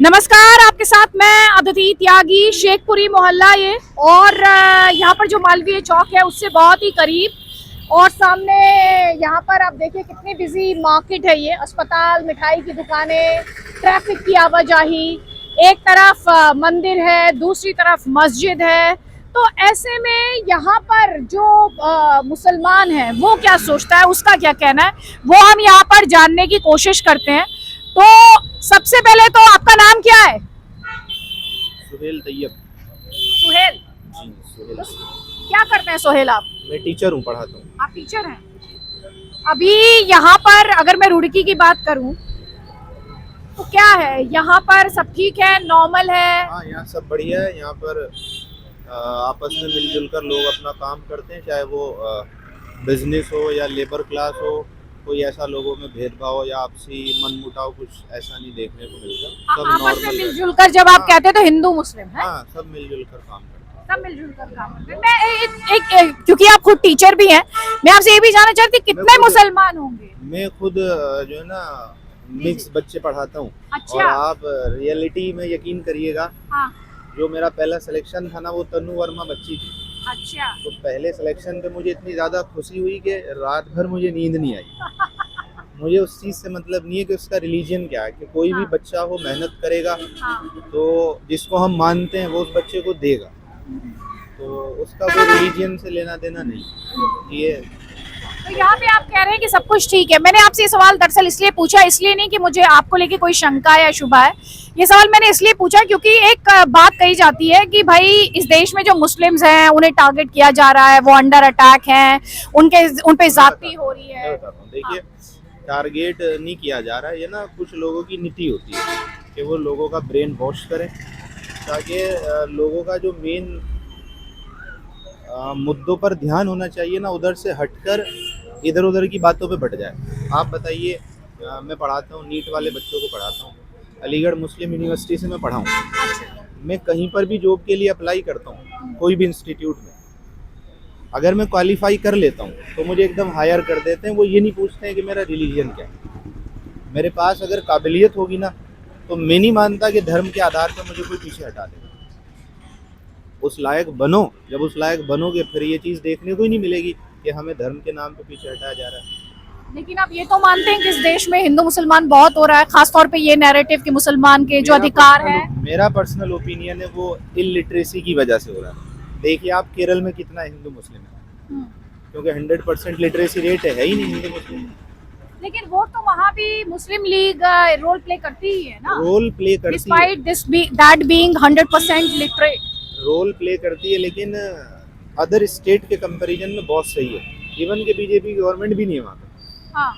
नमस्कार, आपके साथ मैं अदिति त्यागी, शेखपुरी मोहल्ला ये। और यहाँ पर जो मालवीय चौक है उससे बहुत ही करीब। और सामने यहाँ पर आप देखिए कितनी बिजी मार्केट है ये। अस्पताल, मिठाई की दुकानें, ट्रैफिक की आवाजाही, एक तरफ मंदिर है, दूसरी तरफ मस्जिद है। तो ऐसे में यहाँ पर जो मुसलमान है वो क्या सोचता है, उसका क्या कहना है, वो हम यहाँ पर जानने की कोशिश करते हैं। तो सबसे पहले तो आपका नाम क्या है? सुहेल तैयब। सुहेल। जी सुहेल। तो क्या करते हैं सोहेल आप? मैं टीचर हूँ, पढ़ाता हूँ। आप टीचर हैं। अभी यहाँ पर अगर मैं रुड़की की बात करूँ तो क्या है, यहाँ पर सब ठीक है, नॉर्मल है? हाँ, यहाँ सब बढ़िया है। यहाँ पर आपस में मिलजुल कर लोग अपना काम करते हैं, चाहे वो बिजनेस हो या लेबर क्लास हो। कोई ऐसा लोगों में भेदभाव या आपसी मनमुटाव कुछ ऐसा नहीं देखने को मिलता। सब आपस में नॉर्मल मिलजुल कर, जब आप कहते हैं तो हिंदू मुस्लिम है? हाँ, सब मिलजुल कर काम करते हैं। सब मिलजुल कर काम करते हैं। मैं क्योंकि आप खुद टीचर भी हैं, मैं आपसे ये भी जानना चाहती कितने मुसलमान होंगे? मैं खुद जो है ना मिक्स बच्चे पढ़ाता हूँ। अच्छा। और आप रियलिटी में यकीन करिएगा, हाँ। जो मेरा पहला सिलेक्शन था ना, वो तनु वर्मा बच्ची थी। अच्छा। तो पहले सिलेक्शन पे मुझे इतनी ज़्यादा खुशी हुई कि रात भर मुझे नींद नहीं आई। मुझे उस चीज़ से मतलब नहीं है कि उसका रिलीजन क्या है, कि कोई भी बच्चा हो मेहनत करेगा हाँ। तो जिसको हम मानते हैं वो उस बच्चे को देगा। तो उसका कोई रिलीजन से लेना देना नहीं। ये तो यहाँ पे आप कह रहे हैं कि सब कुछ ठीक है। मैंने आपसे ये सवाल दरअसल इसलिए पूछा, इसलिए नहीं कि मुझे आपको लेके कोई शंका या शुबा है। ये सवाल मैंने इसलिए पूछा क्योंकि एक बात कही जाती है कि भाई इस देश में जो मुस्लिम्स हैं उन्हें टारगेट किया जा रहा है, वो अंडर अटैक हैं, उन पे ज्यादती हो रही है। मैं बताता हूँ, देखिए टारगेट नहीं किया जा रहा है। ये ना कुछ लोगों की नीति होती है कि वो लोगों का ब्रेन वॉश करें, ताकि लोगों का जो मेन मुद्दों पर ध्यान होना चाहिए ना, उधर से हटकर इधर उधर की बातों पे बढ़ जाए। आप बताइए, मैं पढ़ाता हूँ, नीट वाले बच्चों को पढ़ाता हूँ, अलीगढ़ मुस्लिम यूनिवर्सिटी से मैं पढ़ा हूँ। मैं कहीं पर भी जॉब के लिए अप्लाई करता हूँ, कोई भी इंस्टीट्यूट में, अगर मैं क्वालिफाई कर लेता हूँ तो मुझे एकदम हायर कर देते हैं। वो ये नहीं पूछते हैं कि मेरा रिलीजन क्या है। मेरे पास अगर काबिलियत होगी ना, तो मैं नहीं मानता कि धर्म के आधार पर मुझे कोई पीछे हटा देगा। उस लायक बनो, जब उस लायक बनोगे फिर ये चीज़ देखने को ही नहीं मिलेगी कि हमें धर्म के नाम पे पीछे हटाया जा रहा है। लेकिन आप ये तो मानते हैं कि इस देश में हिंदू मुसलमान बहुत हो रहा है, खासतौर पे ये नैरेटिव कि मुसलमान के जो अधिकार है। मेरा पर्सनल ओपिनियन है वो इलिटरेसी की वजह से हो रहा है। देखिए आप केरल में कितना हिंदू मुस्लिम है, क्योंकि 100% लिटरेसी रेट है ही नहीं हिंदू मुस्लिम। लेकिन वो तो वहाँ भी मुस्लिम लीग रोल प्ले करती ही है ना, रोल प्ले करती है, despite this that being 100% literate. Role play करती है, लेकिन अदर स्टेट के कंपैरिजन में बहुत सही है। इवन के बीजेपी गवर्नमेंट भी नहीं है वहाँ पे। हाँ।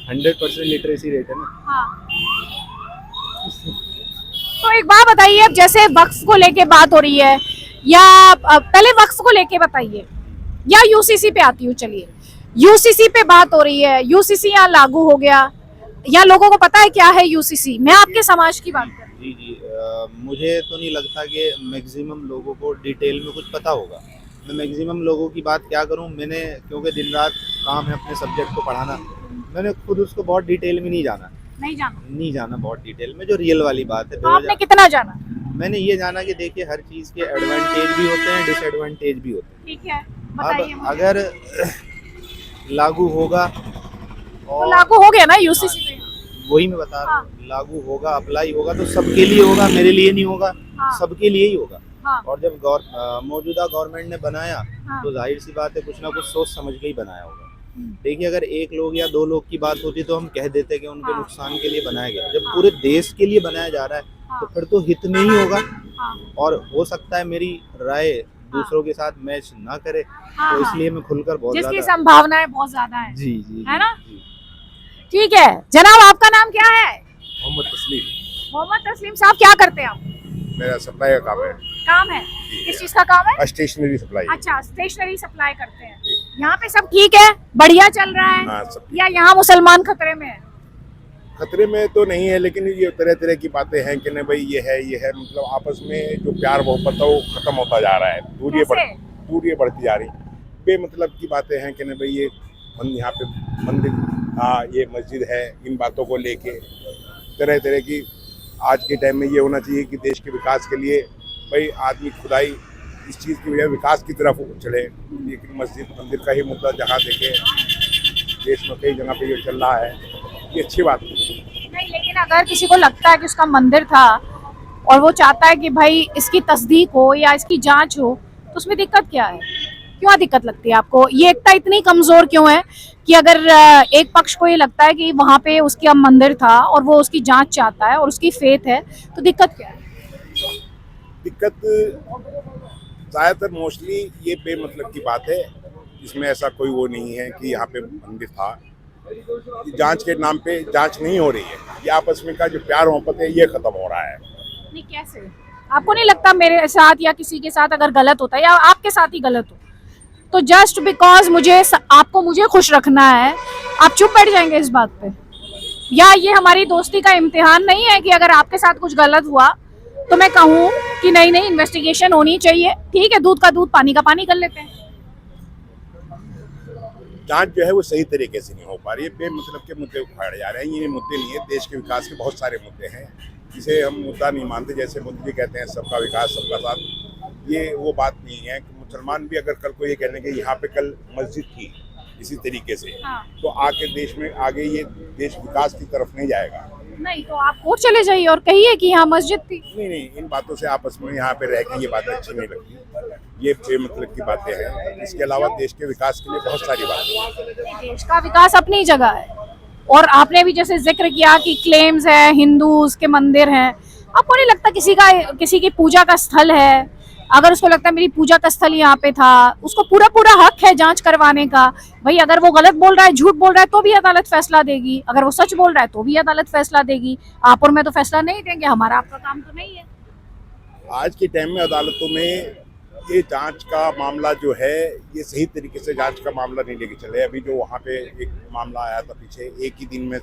100% लिटरेसी रेट है ना। हाँ। तो एक बात बताइए, अब जैसे वक्फ को लेके बात हो रही है, या पहले वक्फ को लेके बताइए, या यूसीसी पे आती हूँ। चलिए, यूसीसी पे बात हो रही है, यूसीसी यहाँ लागू हो गया, या लोगों को पता है क्या है यूसीसी? मैं आपके समाज की बात कर रही हूँ। जी मुझे तो नहीं लगता कि मैक्सिमम लोगों को डिटेल में कुछ पता होगा। मैं मैक्सिमम लोगों की बात क्या करूं, मैंने क्योंकि दिन रात काम है अपने सब्जेक्ट को पढ़ाना, मैंने खुद उसको बहुत डिटेल में नहीं जाना बहुत डिटेल में। जो रियल वाली बात है, तो आपने कितना जाना? मैंने ये जाना कि देखिए हर चीज़ के एडवांटेज भी होते हैं, डिसएडवांटेज भी होते हैं। ठीक है, बताइए अब मुझे। अगर लागू होगा, तो और लागू हो गया ना यूसीसी पे? वही मैं बता रहा हूँ, लागू होगा, अप्लाई होगा तो सबके लिए होगा, मेरे लिए नहीं होगा। हाँ। सबके लिए ही होगा। हाँ। और जब मौजूदा गवर्नमेंट ने बनाया, हाँ। तो जाहिर सी बात है कुछ ना कुछ सोच समझ के ही बनाया होगा। देखिए अगर एक लोग या दो लोग की बात होती तो हम कह देते कि उनके नुकसान के लिए बनाया गया। जब पूरे देश के लिए बनाया जा रहा है तो फिर तो हित में ही होगा। और हो सकता है मेरी राय दूसरों के साथ मैच ना करे, तो इसलिए मैं खुलकर बहुत जिसकी ज़्यादा संभावनाएं बहुत ज्यादा है। जी जी है ना? जी। ठीक है जनाब, आपका नाम क्या है? मोहम्मद तस्लीम। मोहम्मद तस्लीम साहब, क्या करते हैं आप? मेरा सप्लाई का काम है। काम है? किस चीज का काम है? Stationery supply. अच्छा, स्टेशनरी सप्लाई करते हैं। यहाँ पे सब ठीक है, बढ़िया चल रहा है? हाँ, सब या यहाँ मुसलमान खतरे में है? खतरे में तो नहीं है, लेकिन ये तरह तरह की बातें हैं कि नहीं भाई ये है, मतलब आपस में जो प्यार मोहब्बत है वो खत्म होता जा रहा है, दूरियां बढ़ती जा रही। बेमतलब की बातें हैं कि नहीं भाई ये यहाँ पे मंदिर, हाँ ये मस्जिद है, इन बातों को लेके तरह तरह की आज के टाइम में ये होना चाहिए कि देश के विकास के लिए भाई आदमी खुदाई इस चीज़ की वजह विकास की तरफ चले, लेकिन मस्जिद मंदिर का ही मुद्दा जहाँ देखे देश में कई जगह पे ये चल रहा है, ये अच्छी बात नहीं। लेकिन अगर किसी को लगता है कि उसका मंदिर था और वो चाहता है कि भाई इसकी तस्दीक हो या इसकी जांच हो, तो उसमें दिक्कत क्या है? क्यों दिक्कत लगती है आपको? ये एकता इतनी कमजोर क्यों है कि अगर एक पक्ष को ये लगता है कि वहां पे उसका मंदिर था और वो उसकी जांच चाहता है और उसकी फेथ है, तो दिक्कत क्या है? दिक्कत ज़्यादातर मोस्टली ये बेमतलब की बात है, इसमें ऐसा कोई वो नहीं है कि यहाँ पे मंदिर था। जांच के नाम पे जांच नहीं हो रही है, ये आपस में का जो प्यार मोहब्बत है ये खत्म हो रहा है। नहीं, कैसे? आपको नहीं लगता मेरे साथ या किसी के साथ अगर गलत होता है या आपके साथ ही गलत हो, तो जस्ट बिकॉज आपको मुझे खुश रखना है, आप चुप बैठ जाएंगे इस बात पे? या ये हमारी दोस्ती का इम्तिहान नहीं है कि अगर आपके साथ कुछ गलत हुआ तो मैं कहूँ कि नहीं इन्वेस्टिगेशन होनी चाहिए, ठीक है, दूध का दूध पानी का पानी कर लेते हैं। जांच जो है वो सही तरीके से नहीं हो पा रही है, बेमतलब के मुद्दे उठाए जा रहे हैं। ये मुद्दे नहीं है, देश के विकास के बहुत सारे मुद्दे हैं जिसे हम मुद्दा नहीं मानते। जैसे मोदी जी कहते हैं सबका विकास सबका साथ, ये वो बात नहीं है कि मुसलमान भी अगर कल को ये कहने के यहाँ पे कल मस्जिद थी इसी तरीके से, हाँ। तो आके देश में आगे ये देश विकास की तरफ नहीं जाएगा। नहीं तो आप कोर्ट चले जाइए और कहिए कि यहाँ मस्जिद थी। नहीं, इन बातों से आपस में यहाँ पे रह के ये बातें अच्छी नहीं लगती, ये बेमतलब की बातें हैं। इसके अलावा देश के विकास के लिए बहुत सारी बातें हैं। देश का विकास अपनी जगह है, और आपने भी जैसे जिक्र किया कि क्लेम्स है हिंदूज के मंदिर हैं, आपको नहीं लगता किसी की पूजा का स्थल है, अगर उसको लगता है मेरी पूजा का स्थल यहाँ पे था, उसको पूरा हक है जांच करवाने का। भाई अगर वो गलत बोल रहा है, झूठ बोल रहा है, तो भी अदालत फैसला देगी, अगर वो सच बोल रहा है तो भी अदालत फैसला देगी। आप और मैं तो फैसला नहीं देंगे, हमारा आपका काम तो नहीं है। आज के टाइम में अदालतों में ये जांच का मामला जो है ये सही तरीके से जांच का मामला नहीं लेके चले। अभी जो वहाँ पे एक मामला आया था पीछे, एक ही दिन में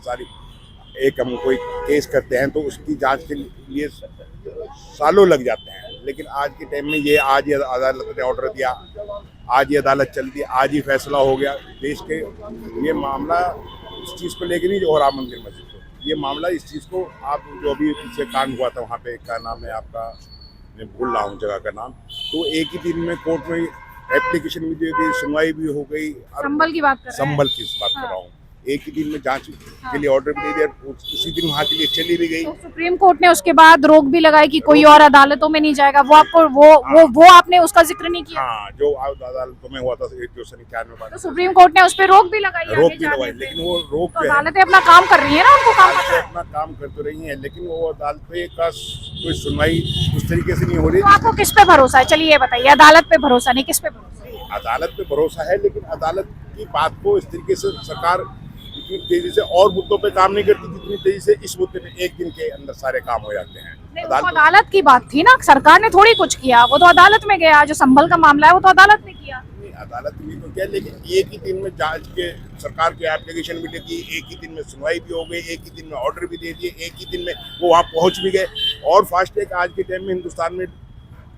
एक हम कोई केस करते हैं तो उसकी जांच के लिए सालों लग जाते हैं, लेकिन आज के टाइम में ये आज ही अदालत ने ऑर्डर दिया, आज ही अदालत चल दी, आज ही फैसला हो गया। देश के ये मामला इस चीज़ को लेकर नहीं, जो राम मंदिर मस्जिद को, ये मामला इस चीज़ को आप जो अभी पीछे कांड हुआ था वहाँ पे, क्या नाम है आपका, मैं भूल रहा हूँ जगह का नाम, तो एक ही दिन में कोर्ट में एप्लीकेशन भी दे दी, सुनवाई भी हो गई। संभल की बात कर रहे हैं। संभल की बात कर रहा हूँ, एक ही दिन में जांच के लिए ऑर्डर भी दे दिया, उसी दिन वहाँ के लिए चली भी गई। तो सुप्रीम कोर्ट ने उसके बाद रोक भी लगाई कि कोई और अदालतों में नहीं जाएगा, वो आपको वो आपने उसका जिक्र नहीं किया। हाँ, जो अदालतों में हुआ था जो 91 तो सुप्रीम कोर्ट ने उस पर रोक भी लगाई, लेकिन वो रोक तो अदालतें अपना काम कर रही है ना, उनको काम करना है। अपना काम कर तो रही है, लेकिन वो अदालतें का कोई सुनवाई उस तरीके से नहीं हो रही। तो आपको किस पे भरोसा है? चलिए ये बताइए, अदालत पे भरोसा नहीं, किस पे भरोसा है? अदालत पे भरोसा है, लेकिन अदालत की बात को इस तरीके से सरकार इतनी तेजी से और मुद्दों पे काम नहीं करती जितनी तेजी से इस मुद्दे पे एक दिन के अंदर सारे काम हो जाते हैं। अदालत की बात थी ना, सरकार ने थोड़ी कुछ किया, वो तो अदालत में गया। जो संभल का मामला है वो तो अदालत ने किया। अदालत में तो क्या, लेकिन एक ही दिन में जांच के सरकार की एप्लीकेशन भी लेती, एक ही दिन में सुनवाई भी हो गई, एक ही दिन में ऑर्डर भी दे दिए, एक ही दिन में वो वहाँ पहुँच भी गए। और फास्ट ट्रैक आज के टाइम में हिंदुस्तान में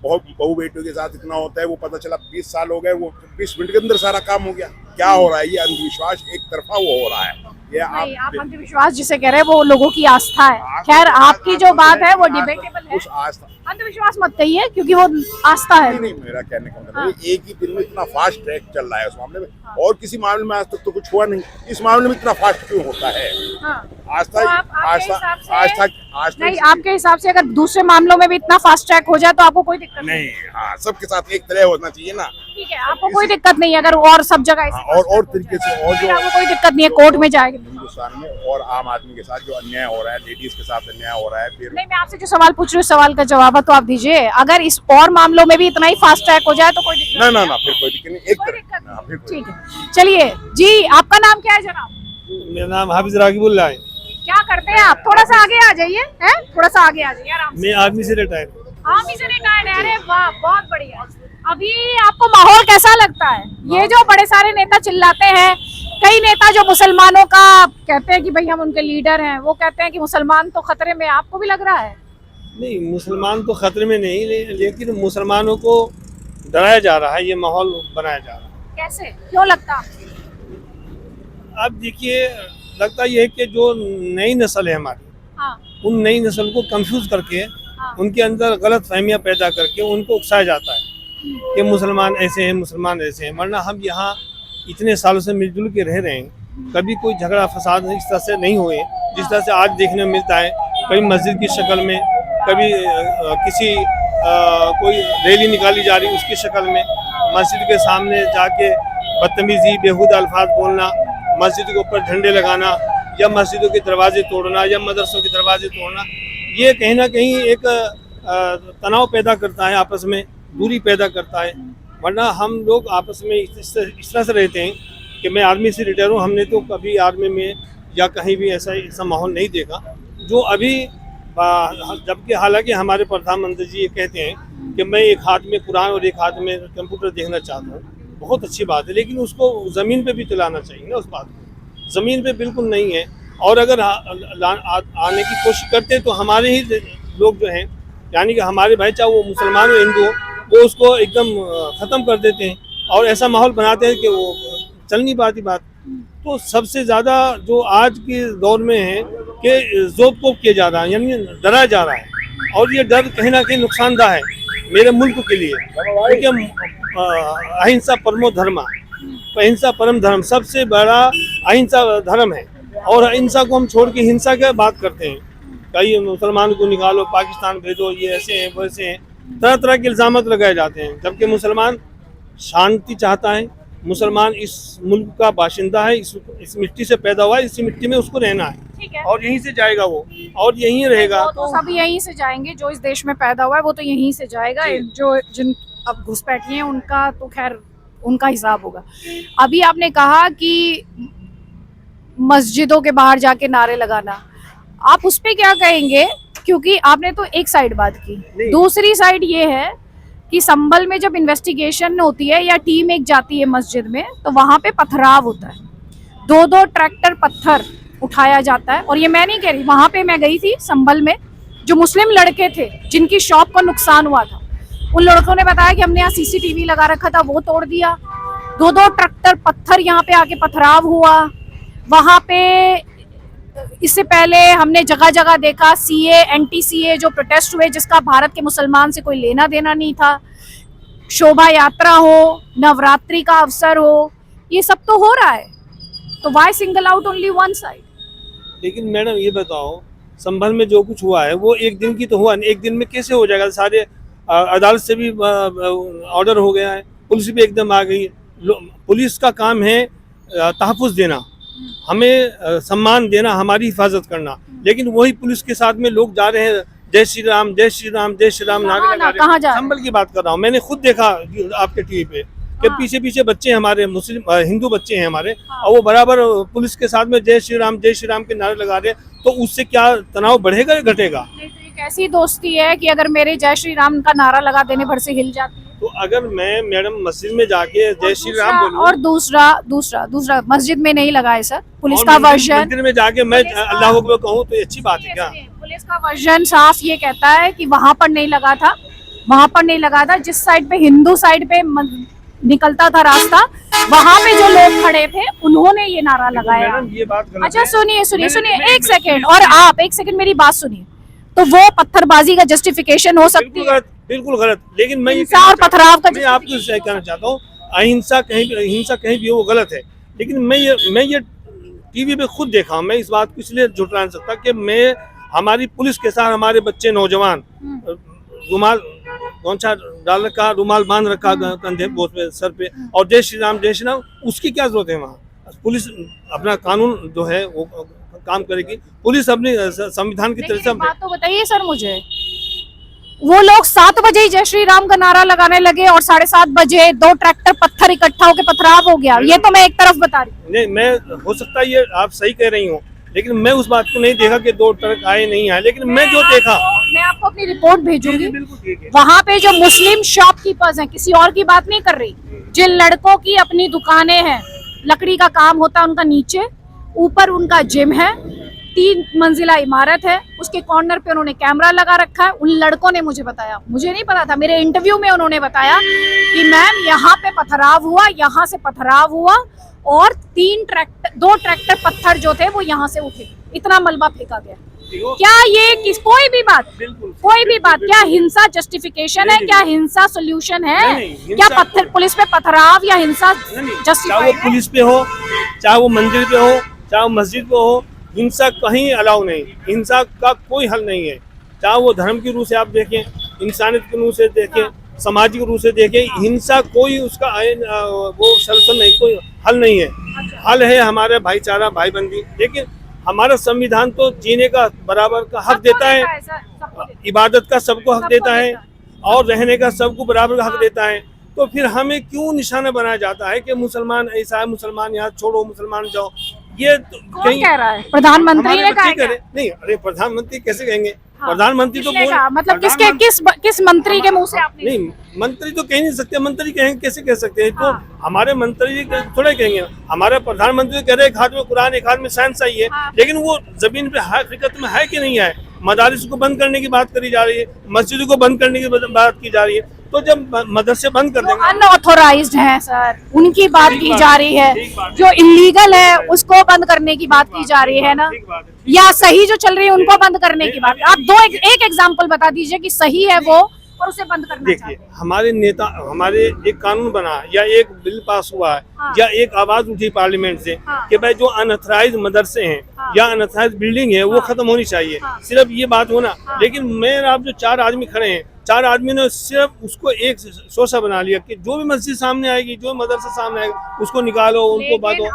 बहुत बहू बेटियों के साथ इतना होता है, वो पता चला 20 साल हो गए, वो 20 मिनट के अंदर सारा काम हो गया। क्या हो रहा है? ये अंधविश्वास एक तरफा वो हो रहा है। ये आप अंधविश्वास जिसे कह रहे हैं वो लोगों की आस्था है। खैर आपकी जो बात है वो डिबेटेबल है, अंधविश्वास मत कहिए क्योंकि वो आस्था है। नहीं, मेरा कहने का मतलब एक ही दिन में इतना फास्ट ट्रैक चल रहा है उस मामले में, और किसी मामले में आज तक तो कुछ हुआ नहीं, इस मामले में इतना फास्ट क्यों होता है? आस्था नहीं, आपके हिसाब से अगर दूसरे मामलों में भी इतना फास्ट ट्रैक हो जाए तो आपको कोई दिक्कत नहीं? हाँ, सबके साथ एक तरह होना चाहिए ना। ठीक है, आपको कोई दिक्कत नहीं अगर और सब जगह और तरीके से, और जो आपको कोई दिक्कत नहीं है, कोर्ट में जाएगी। हिंदुस्तान में और आम आदमी के साथ जो अन्याय हो रहा है, लेडीज के साथ अन्याय हो रहा है, फिर नहीं, मैं आपसे जो सवाल पूछ रही हूँ सवाल का जवाब तो आप दीजिए। अगर इस और मामलों में भी इतना ही फास्ट ट्रैक हो जाए तो कोई दिक्कत ना फिर कोई दिक्कत नहीं, एक तरह। ठीक है, चलिए जी, आपका नाम क्या है जनाब? मेरा नाम हाफिज रागिबुल्लाह है। क्या करते हैं आप? थोड़ा सा आगे आ जाइए, हैं? थोड़ा सा आगे आ जाइए आराम से। मैं आर्मी से रिटायर। आर्मी से रिटायर्ड है? अरे वाह, बहुत बढ़िया। अभी आपको माहौल कैसा लगता है? ये जो बड़े सारे नेता चिल्लाते हैं, कई नेता जो मुसलमानों का कहते हैं कि भाई हम उनके लीडर हैं, वो कहते हैं कि मुसलमान तो खतरे में, आपको भी लग रहा है? नहीं, मुसलमान तो खतरे में नहीं, लेकिन मुसलमानों को डराया जा रहा है, ये माहौल बनाया जा रहा है। कैसे, क्यों लगता? अब देखिए, लगता ये है कि जो नई नस्ल है हमारी, हाँ, उन नई नस्ल को कंफ्यूज करके उनके अंदर गलत फहमियाँ पैदा करके उनको उकसाया जाता है कि मुसलमान ऐसे हैं, मुसलमान ऐसे हैं। वरना हम यहाँ इतने सालों से मिलजुल के रह रहे हैं, कभी कोई झगड़ा फसाद इस तरह से नहीं हुए जिस तरह से आज देखने में मिलता है। कभी मस्जिद की शक्ल में, कभी किसी कोई रैली निकाली जा रही उसकी शक्ल में, मस्जिद के सामने जाके बदतमीजी बेहुदा अल्फाज बोलना, मस्जिद के ऊपर झंडे लगाना या मस्जिदों के दरवाजे तोड़ना या मदरसों के दरवाजे तोड़ना, ये कहीं ना कहीं एक तनाव पैदा करता है, आपस में दूरी पैदा करता है। वरना हम लोग आपस में इस तरह से रहते हैं कि मैं आर्मी से रिटायर हूँ, हमने तो कभी आर्मी में या कहीं भी ऐसा माहौल नहीं देखा जो अभी, जबकि हालांकि हमारे प्रधानमंत्री जी ये कहते हैं कि मैं एक हाथ में कुरान और एक हाथ में कंप्यूटर देखना चाहता हूँ, बहुत अच्छी बात है, लेकिन उसको ज़मीन पे भी चलाना चाहिए ना। उस बात को ज़मीन पे बिल्कुल नहीं है। और अगर आने की कोशिश करते हैं तो हमारे ही लोग जो हैं, यानी कि हमारे भाई चाहे वो मुसलमान हो हिंदू हो, वो उसको एकदम ख़त्म कर देते हैं और ऐसा माहौल बनाते हैं कि वो चल नहीं पाती बात। तो सबसे ज़्यादा जो आज के दौर में है कि ज़ोक-पोक किया जा रहा है, यानी डराया जा रहा है, और ये डर कहीं ना कहीं नुकसानदा है मेरे मुल्क के लिए, क्योंकि अहिंसा परमो धर्मा, अहिंसा परम धर्म, सबसे बड़ा अहिंसा धर्म है। और अहिंसा को हम छोड़ के हिंसा की बात करते हैं, कई मुसलमान को निकालो, पाकिस्तान भेजो, ये ऐसे हैं वैसे हैं, तरह तरह के इल्ज़ाम लगाए जाते हैं। जबकि मुसलमान शांति चाहता है, मुसलमान इस मुल्क का बाशिंदा है, इस मिट्टी से पैदा हुआ है, इसी मिट्टी में उसको रहना है और यहीं से जाएगा वो, और यहीं रहेगा। तो सब यहीं से जाएंगे, जो इस देश में पैदा हुआ है वो तो यहीं से जाएगा। जो जिन अब घुसपैठिए हैं उनका तो खैर उनका हिसाब होगा। अभी आपने कहा कि मस्जिदों के बाहर जाके नारे लगाना, आप उस पे क्या कहेंगे? क्योंकि आपने तो एक साइड बात की, दूसरी साइड ये है कि संभल में जब इन्वेस्टिगेशन होती है या टीम एक जाती है मस्जिद में, तो वहाँ पे पथराव होता है, 2-2 ट्रैक्टर पत्थर उठाया जाता है। और ये मैं नहीं कह रही, वहाँ पे मैं गई थी संभल में, जो मुस्लिम लड़के थे जिनकी शॉप को नुकसान हुआ था, उन लड़कों ने बताया कि हमने यहाँ CCTV लगा रखा था, वो तोड़ दिया। 2-2 ट्रैक्टर पत्थर यहाँ पे आके पथराव हुआ। वहाँ पे इससे पहले हमने जगह जगह देखा CA एंटी CA जो प्रोटेस्ट हुए, जिसका भारत के मुसलमान से कोई लेना देना नहीं था। शोभा यात्रा हो, नवरात्रि का अवसर हो, ये सब तो हो रहा है, तो why single out only one side? लेकिन मैडम ये बताओ, संभल में जो कुछ हुआ है वो एक दिन की तो हुआ नहीं, एक दिन में कैसे हो जाएगा? सारे अदालत से भी ऑर्डर हो गया है, पुलिस भी एकदम आ गई। पुलिस का काम है तहफ़्फ़ुज़ देना, हमें सम्मान देना, हमारी हिफाजत करना, लेकिन वही पुलिस के साथ में लोग जा रहे हैं जय श्री राम जय श्री राम जय श्री राम नारे लगा रहे हैं। संभल की बात कर रहा हूँ, मैंने खुद देखा आपके टीवी पे कि पीछे पीछे बच्चे हमारे मुस्लिम हिंदू बच्चे हैं हमारे, और वो बराबर पुलिस के साथ में जय श्री राम के नारे लगा रहे हैं। तो उससे क्या तनाव बढ़ेगा या घटेगा? ऐसी दोस्ती है कि अगर मेरे जय श्री राम का नारा लगा देने भर से हिल जाती है। तो अगर मैं मैडम मस्जिद में जाके जय श्री राम बोलूं, और दूसरा मस्जिद में नहीं लगाए सर, पुलिस का वर्जन, मंदिर में जाके मैं अल्लाह अकबर कहूँ तो अच्छी बात है क्या? पुलिस का वर्जन साफ ये कहता है कि वहाँ पर नहीं लगा था, वहाँ पर नहीं लगा था, जिस साइड पे हिंदू साइड पे निकलता था रास्ता, वहाँ पे जो लोग खड़े थे उन्होंने ये नारा लगाया। ये बात गलत है। अच्छा सुनिए एक सेकेंड, और आप एक सेकेंड मेरी बात सुनिए। तो वो पत्थरबाजी का जस्टिफिकेशन हो सकती है? बिल्कुल गलत। लेकिन मैं और पथराव का मैं आपको कहना चाहता हूँ, हिंसा कहीं भी हो वो गलत है। लेकिन मैं ये टीवी पे खुद देखा हूँ, मैं इस बात को इसलिए झुठला नहीं सकता कि मैं हमारी पुलिस के साथ हमारे बच्चे नौजवान रुमाल गौंछा डाल रखा, रुमाल बांध रखा कंधे पे सर पे, और जय श्री राम उसकी क्या जरूरत है? वहाँ पुलिस अपना कानून जो है वो काम करेगी, पुलिस अपनी संविधान की तरह से। बात तो बताइए सर मुझे, वो लोग 7 बजे ही जय श्री राम का नारा लगाने लगे और 7:30 बजे 2 ट्रैक्टर पत्थर इकट्ठा होकर पथराव हो गया। ये तो मैं एक तरफ बता रही हूँ। नहीं, मैं हो सकता है ये आप सही कह रही हूँ, लेकिन मैं उस बात को नहीं देखा कि 2 ट्रक आए नहीं आए, लेकिन मैं जो देखा, मैं आपको अपनी रिपोर्ट भेजूंगी। बिल्कुल ठीक है। वहाँ पे जो मुस्लिम शॉपकीपर्स हैं, किसी और की बात नहीं कर रही, जिन लड़कों की अपनी दुकानें हैं, लकड़ी का काम होता है उनका, नीचे ऊपर उनका जिम है, 3 मंजिला इमारत है, उसके कॉर्नर पे उन्होंने कैमरा लगा रखा है। उन लड़कों ने मुझे बताया, मुझे नहीं पता था, मेरे इंटरव्यू में उन्होंने बताया कि मैम यहाँ पे पथराव हुआ, यहाँ से पथराव हुआ, और 2 ट्रैक्टर पत्थर जो थे वो यहाँ से उठे, इतना मलबा फेंका गया। क्या ये कोई भी बात, बिल्कुल कोई भी बात, क्या हिंसा जस्टिफिकेशन है? क्या हिंसा सोल्यूशन है? नहीं, क्या पत्थर पुलिस पे पथराव या हिंसा चाहे वो जस्टिफाइड है? पुलिस पे हो, चाहे वो मंदिर पे हो, चाहे वो मस्जिद पे हो, हिंसा कहीं अलाउ नहीं। हिंसा का कोई हल नहीं है। चाहे वो धर्म की रूह से आप देखें, इंसानियत की रूह से देखें, सामाजिक रूह से देखें, हिंसा कोई उसका वो सलूशन नहीं, कोई हल नहीं है। हल है हमारे भाईचारा, भाईबंदी। लेकिन हमारा संविधान तो जीने का बराबर का हक देता है, इबादत का सबको हक देता है, और रहने का सबको बराबर का हक देता है। तो फिर हमें क्यों निशाना बनाया जाता है कि मुसलमान ऐसा है, मुसलमान यहाँ छोड़ो, मुसलमान जाओ? ये तो कौन कह रहा है? प्रधानमंत्री ने कहा है क्या? नहीं, अरे प्रधानमंत्री कैसे कहेंगे? प्रधानमंत्री तो किसने कहा? मतलब किसके किस मंत्री के मुंह से आपने? नहीं, मंत्री तो कह नहीं सकते। मंत्री कहेंगे, कैसे कह सकते हैं? तो हमारे मंत्री थोड़े कहेंगे। हमारे प्रधानमंत्री कह रहे एक हाथ में कुरान, एक हाथ में साइंस आई है, लेकिन वो जमीन पे हकीकत में है कि नहीं है? मदारिस को बंद करने की बात करी जा रही है, मस्जिदों को बंद करने की बात की जा रही है। तो जब मदरसे बंद कर देंगे, अनऑथोराइज्ड है सर, उनकी बात की जा रही है। जो इलीगल है उसको बंद करने की बात की जा रही है ना, या सही जो चल रही है उनको बंद करने की बात? आप एक एग्जांपल बता दीजिए कि सही है वो और उसे बंद करना देखिए, चाहिए। हमारे नेता, हमारे एक कानून बना या एक बिल पास हुआ है, या एक आवाज उठी पार्लियामेंट से कि भाई जो अनऑथराइज्ड मदरसे हैं या अनऑथराइज्ड बिल्डिंग है वो खत्म होनी चाहिए। सिर्फ ये बात होना। लेकिन मैं आप जो 4 आदमी खड़े हैं, 4 आदमी ने सिर्फ उसको एक सोचा बना लिया कि जो भी मस्जिद सामने आएगी, जो मदरसा सामने आएगा, उसको निकालो, उनको बांधो।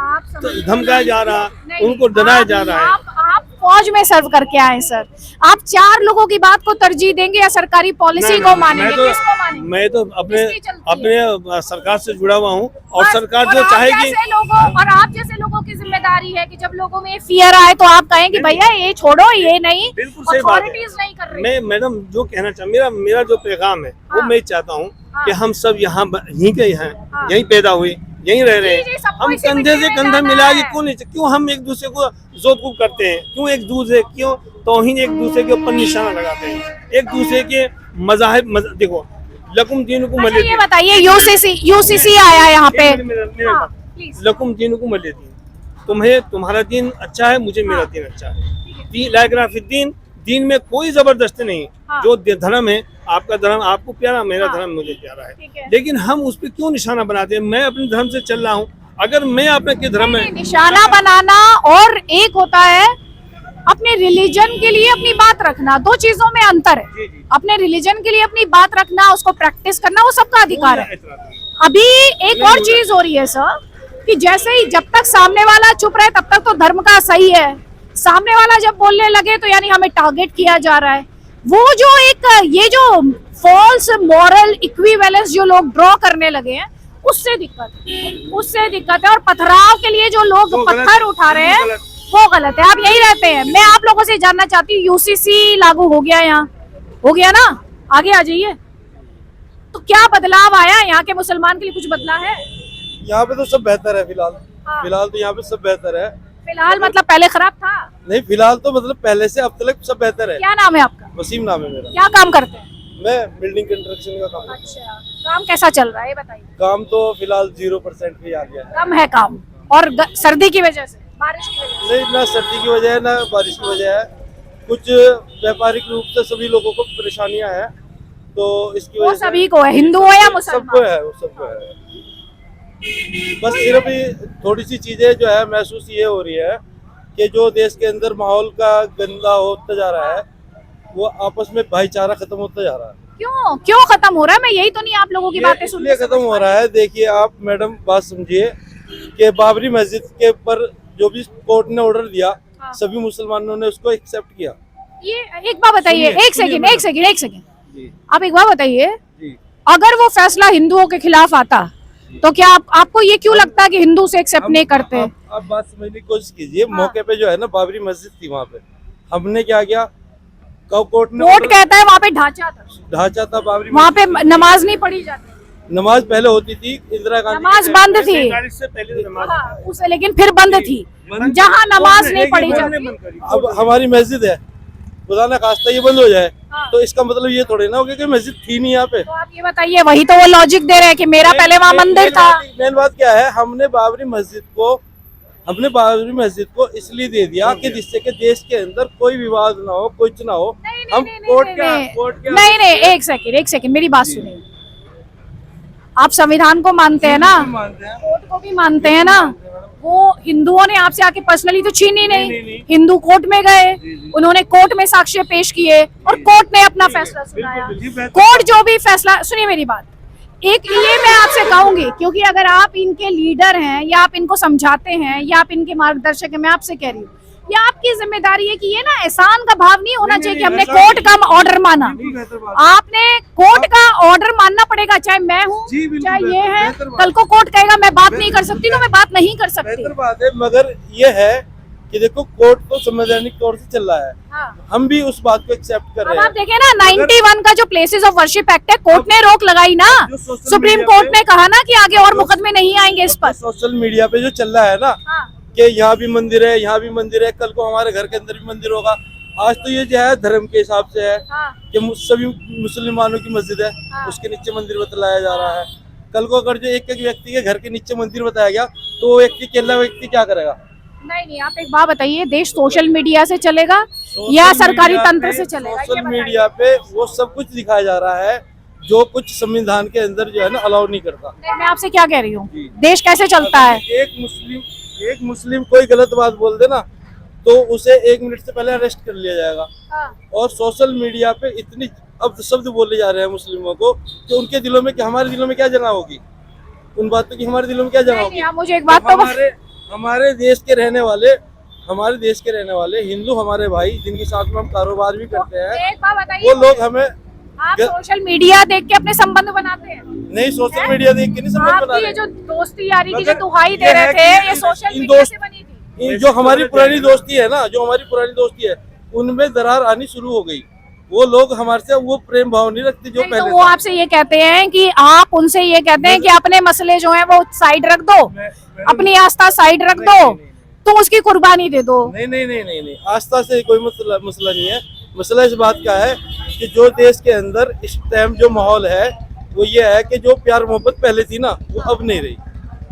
तो धमकाया जा रहा, उनको डराया जा रहा है। आप फौज में सर्व करके आए सर, आप 4 लोगों की बात को तरजीह देंगे या सरकारी पॉलिसी को मानेंगे? किसको मानेंगे? मैं तो अपने सरकार से जुड़ा हुआ हूँ, और सरकार जो आप चाहेगी। जैसे लोगों और आप जैसे लोगों की जिम्मेदारी है कि जब लोगों में फियर आए तो आप कहें कि भैया ये छोड़ो, ये नहीं, बिल्कुल सही बात है। अथॉरिटीज नहीं कर रही। मैं मैडम जो कहना चाहता, मेरा जो पैगाम है वो मैं चाहता हूँ कि हम सब यहाँ यहीं के हैं, यहीं पैदा हुए, यहीं रह रहे हैं। हम कंधे से कंधा मिला के क्यों हम एक दूसरे को जोतकूब करते हैं? क्यों एक दूसरे क्यों तौहीन एक दूसरे के ऊपर निशाना लगाते हैं? एक दूसरे के मज़ाहिब देखो, लकुम दीनुकुम वलिय दीन। ये बताइए, यूसीसी आया यहाँ पे, लकुम दीनुकुम वलिय दीन। तुम्हें तुम्हारा दिन अच्छा है, मुझे मेरा दिन अच्छा है। ला इकराह फिद्दीन, दीन में कोई जबरदस्ती नहीं। जो धर्म है, आपका धर्म आपको प्यारा, मेरा धर्म मुझे प्यारा है। लेकिन हम उस पर क्यों निशाना बनाते हैं? मैं अपने धर्म से चल रहा हूँ, अगर मैं अपने के धर्म में निशाना बनाना और एक होता है अपने रिलीजन के लिए अपनी बात रखना, 2 चीजों में अंतर है। अपने रिलीजन के लिए अपनी बात रखना, उसको प्रैक्टिस करना, वो सबका अधिकार है। अभी एक और चीज हो रही है सर कि जैसे ही जब तक सामने वाला चुप रहे तब तक तो धर्म का सही है, सामने वाला जब बोलने लगे तो यानी हमें टारगेट किया जा रहा है। वो जो एक ये जो फॉल्स मॉरल इक्विवेलेंस जो लोग ड्रॉ करने लगे हैं, उससे दिक्कत है। और पथराव के लिए जो लोग पत्थर उठा रहे हैं वो गलत है। आप यही रहते हैं। मैं आप लोगों से जानना चाहती हूँ, यूसीसी लागू हो गया, यहाँ हो गया ना, आगे आ जाइए। तो क्या बदलाव आया यहाँ के मुसलमान के लिए? कुछ बदला है? यहाँ पे तो सब बेहतर है फिलहाल। फिलहाल तो यहाँ पे सब बेहतर है। फिलहाल मतलब पहले खराब था? नहीं, फिलहाल तो मतलब पहले से अब तक सब बेहतर है। क्या नाम है आपका? वसीम नाम है मेरा। क्या काम करते हैं? मैं बिल्डिंग कंस्ट्रक्शन का काम करता हूँ। अच्छा, काम कैसा चल रहा है ये बताइए। काम तो फिलहाल 0% पे आ गया है। कम है काम, और सर्दी की वजह से, बारिश की वजह से? नहीं, ना सर्दी की वजह है ना बारिश की वजह है। कुछ व्यापारिक रूप से सभी लोगों को परेशानियां हैं, तो इसकी वो वजह से सभी को है, हिंदू हो या मुसलमान? सबको है, वो सबको है। बस सिर्फ थोड़ी सी चीजें जो है महसूस ये हो रही है कि जो देश के अंदर माहौल का गंदा होता जा रहा है, वो आपस में भाईचारा खत्म होता जा रहा है। क्यों खत्म हो रहा है? मैं यही तो नहीं आप लोगों की बातें सुन इसलिए खत्म हो रहा है। देखिए आप मैडम, बात समझिए कि बाबरी मस्जिद के ऊपर जो भी कोर्ट ने ऑर्डर दिया, सभी मुसलमानों ने उसको एक्सेप्ट किया। ये एक बात बताइए, एक सेकंड आप एक बात बताइए, जी। अगर वो फैसला हिंदुओं के खिलाफ आता तो क्या आपको ये क्यों लगता है कि हिंदू से एक्सेप्ट नहीं करते? आप बात समझने की कोशिश कीजिए। मौके पे जो है ना बाबरी मस्जिद थी, वहाँ पे हमने क्या किया, कोर्ट कहता है वहाँ पे ढांचा था बाबरी, वहाँ पे नमाज नहीं पढ़ी जाती। नमाज पहले होती थी, इंदिरा गांधी नमाज बंद थी, 47 से पहले नमाज उसे लेकिन फिर बंद थी, जहाँ नमाज नहीं पढ़ी जाती। अब हमारी मस्जिद है, खुदा ना खास्ता ये बंद हो जाए तो इसका मतलब ये थोड़ी ना हो गया कि मस्जिद थी नहीं यहाँ पे। तो आप ये बताइए, वही तो वो लॉजिक दे रहे हैं कि मेरा पहले वहाँ मंदिर था। मेन बात क्या है, हमने बाबरी मस्जिद को हमने बाबरी मस्जिद को इसलिए दे दिया कि जिससे कि देश के अंदर कोई विवाद ना हो, कुछ ना हो। हम कोर्ट के नहीं, एक सेकंड मेरी बात सुनिए। आप संविधान को मानते हैं ना, मानते हैं। कोर्ट को भी मानते हैं ना। वो हिंदुओं ने आपसे आके पर्सनली तो छीनी नहीं। हिंदू कोर्ट में गए, उन्होंने कोर्ट में साक्ष्य पेश किए और कोर्ट ने अपना फैसला सुनाया। कोर्ट जो भी फैसला, सुनिए मेरी बात, एक ये मैं आपसे कहूंगी, क्योंकि अगर आप इनके लीडर हैं या आप इनको समझाते हैं या आप इनके मार्गदर्शक हैं, मैं आपसे कह रही हूँ, ये आपकी जिम्मेदारी है कि ये ना एहसान का भाव नहीं होना चाहिए कि हमने कोर्ट का ऑर्डर माना। आपने कोर्ट का ऑर्डर मानना पड़ेगा, चाहे मैं हूँ चाहे ये है। कल को कोर्ट कहेगा मैं बात नहीं कर सकती तो मैं बात नहीं कर सकती। बेहतर बात है, मगर ये है कि देखो कोर्ट तो संवैधानिक तौर से चल रहा है। हाँ। हम भी उस बात को एक्सेप्ट कर रहे अब हैं। आप देखें ना, 91 का जो प्लेसेस ऑफ वर्शिप एक्ट है, कोर्ट ने रोक लगाई ना। जो सोशल सुप्रीम मीडिया कोर्ट पे- ने कहा ना कि आगे और मुकदमे नहीं आएंगे इस पर। सोशल मीडिया पे जो चल रहा है ना हाँ। कि यहाँ भी मंदिर है, यहाँ भी मंदिर है, कल को हमारे घर के अंदर भी मंदिर होगा। आज तो ये जो है धर्म के हिसाब से है हाँ। कि सभी मुसलमानों की मस्जिद है, हाँ। उसके नीचे मंदिर बतलाया जा रहा है। कल को अगर जो एक एक व्यक्ति के घर के नीचे मंदिर बताया गया तो वो व्यक्ति अकेला व्यक्ति क्या करेगा? नहीं, आप एक बात बताइए, देश सोशल मीडिया से चलेगा या सरकारी तंत्र से चलेगा? ये सोशल बताइए। मीडिया पे वो सब कुछ दिखाया जा रहा है जो कुछ संविधान के अंदर जो है ना अलाउ नहीं करता। नहीं, मैं आपसे क्या कह रही हूँ, जी। देश कैसे चलता है? एक मुस्लिम कोई गलत बात बोल दे ना तो उसे 1 मिनट से पहले अरेस्ट कर लिया जाएगा। हाँ। और सोशल मीडिया पे इतनी अब शब्द बोले जा रहे हैं मुस्लिमों को कि उनके दिलों में, कि हमारे दिलों में क्या जगह होगी उन बातों की, हमारे दिलों में क्या जगह होगी? नहीं, आप मुझे एक बात तो हमारे देश के रहने वाले हिंदू हमारे भाई जिनके साथ में हम कारोबार भी करते हैं, एक बात बताइए, वो लोग हमें आप सोशल मीडिया देख के अपने संबंध बनाते हैं? नहीं, सोशल मीडिया देख के नहीं समझ बना आपकी रहे। ये जो दोस्ती यारी की जो मगर दुहाई दे ये रहे है थे, कि ये सोशल इन मीडिया दोस्त- से बनी थी। जो हमारी पुरानी दोस्ती है ना, जो हमारी पुरानी दोस्ती है, उनमें दरार आनी शुरू हो गई। वो लोग हमारे से वो प्रेम भाव नहीं रखते जो नहीं, तो पहले वो था। आपसे ये कहते हैं कि आप उनसे ये कहते हैं कि अपने मसले जो हैं वो साइड रख दो, अपनी आस्था साइड रख दो, तुम उसकी कुर्बानी दे दो। नहीं, आस्था से कोई मसला नहीं है। मसला इस बात का है कि जो देश के अंदर इस टाइम जो माहौल है वो ये है कि जो प्यार मोहब्बत पहले थी ना वो अब नहीं रही।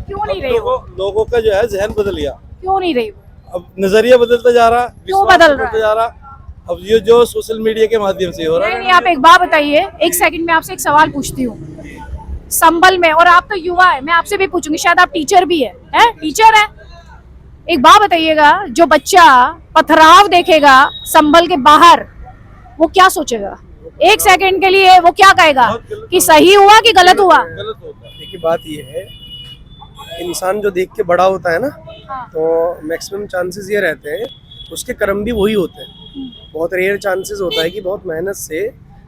क्यों नहीं अब रही वो? लोगों का जो है जहन बदल गया, क्यों नहीं रही वो? अब नजरिया बदलता जा रहा, क्यों विश्वास बदल रहा बदलता है? जा रहा। अब ये जो सोशल मीडिया के माध्यम से हो रहा नहीं, है। नहीं, आप एक बात बताइए, एक सेकंड में आपसे एक सवाल पूछती हूँ। संभल में, और आप तो युवा है, मैं आपसे भी पूछूंगी, शायद आप टीचर भी है टीचर है, एक बात बताइएगा, जो बच्चा पथराव देखेगा संभल के बाहर, वो क्या सोचेगा? एक सेकंड के लिए वो क्या कहेगा कि सही हुआ कि गलत हुआ? गलत होता है। देखिए बात ये है, इंसान जो देख के बड़ा होता है ना, हाँ। तो मैक्सिमम चांसेस ये रहते हैं उसके कर्म भी वही होते हैं। बहुत रेयर चांसेस होता है कि बहुत मेहनत से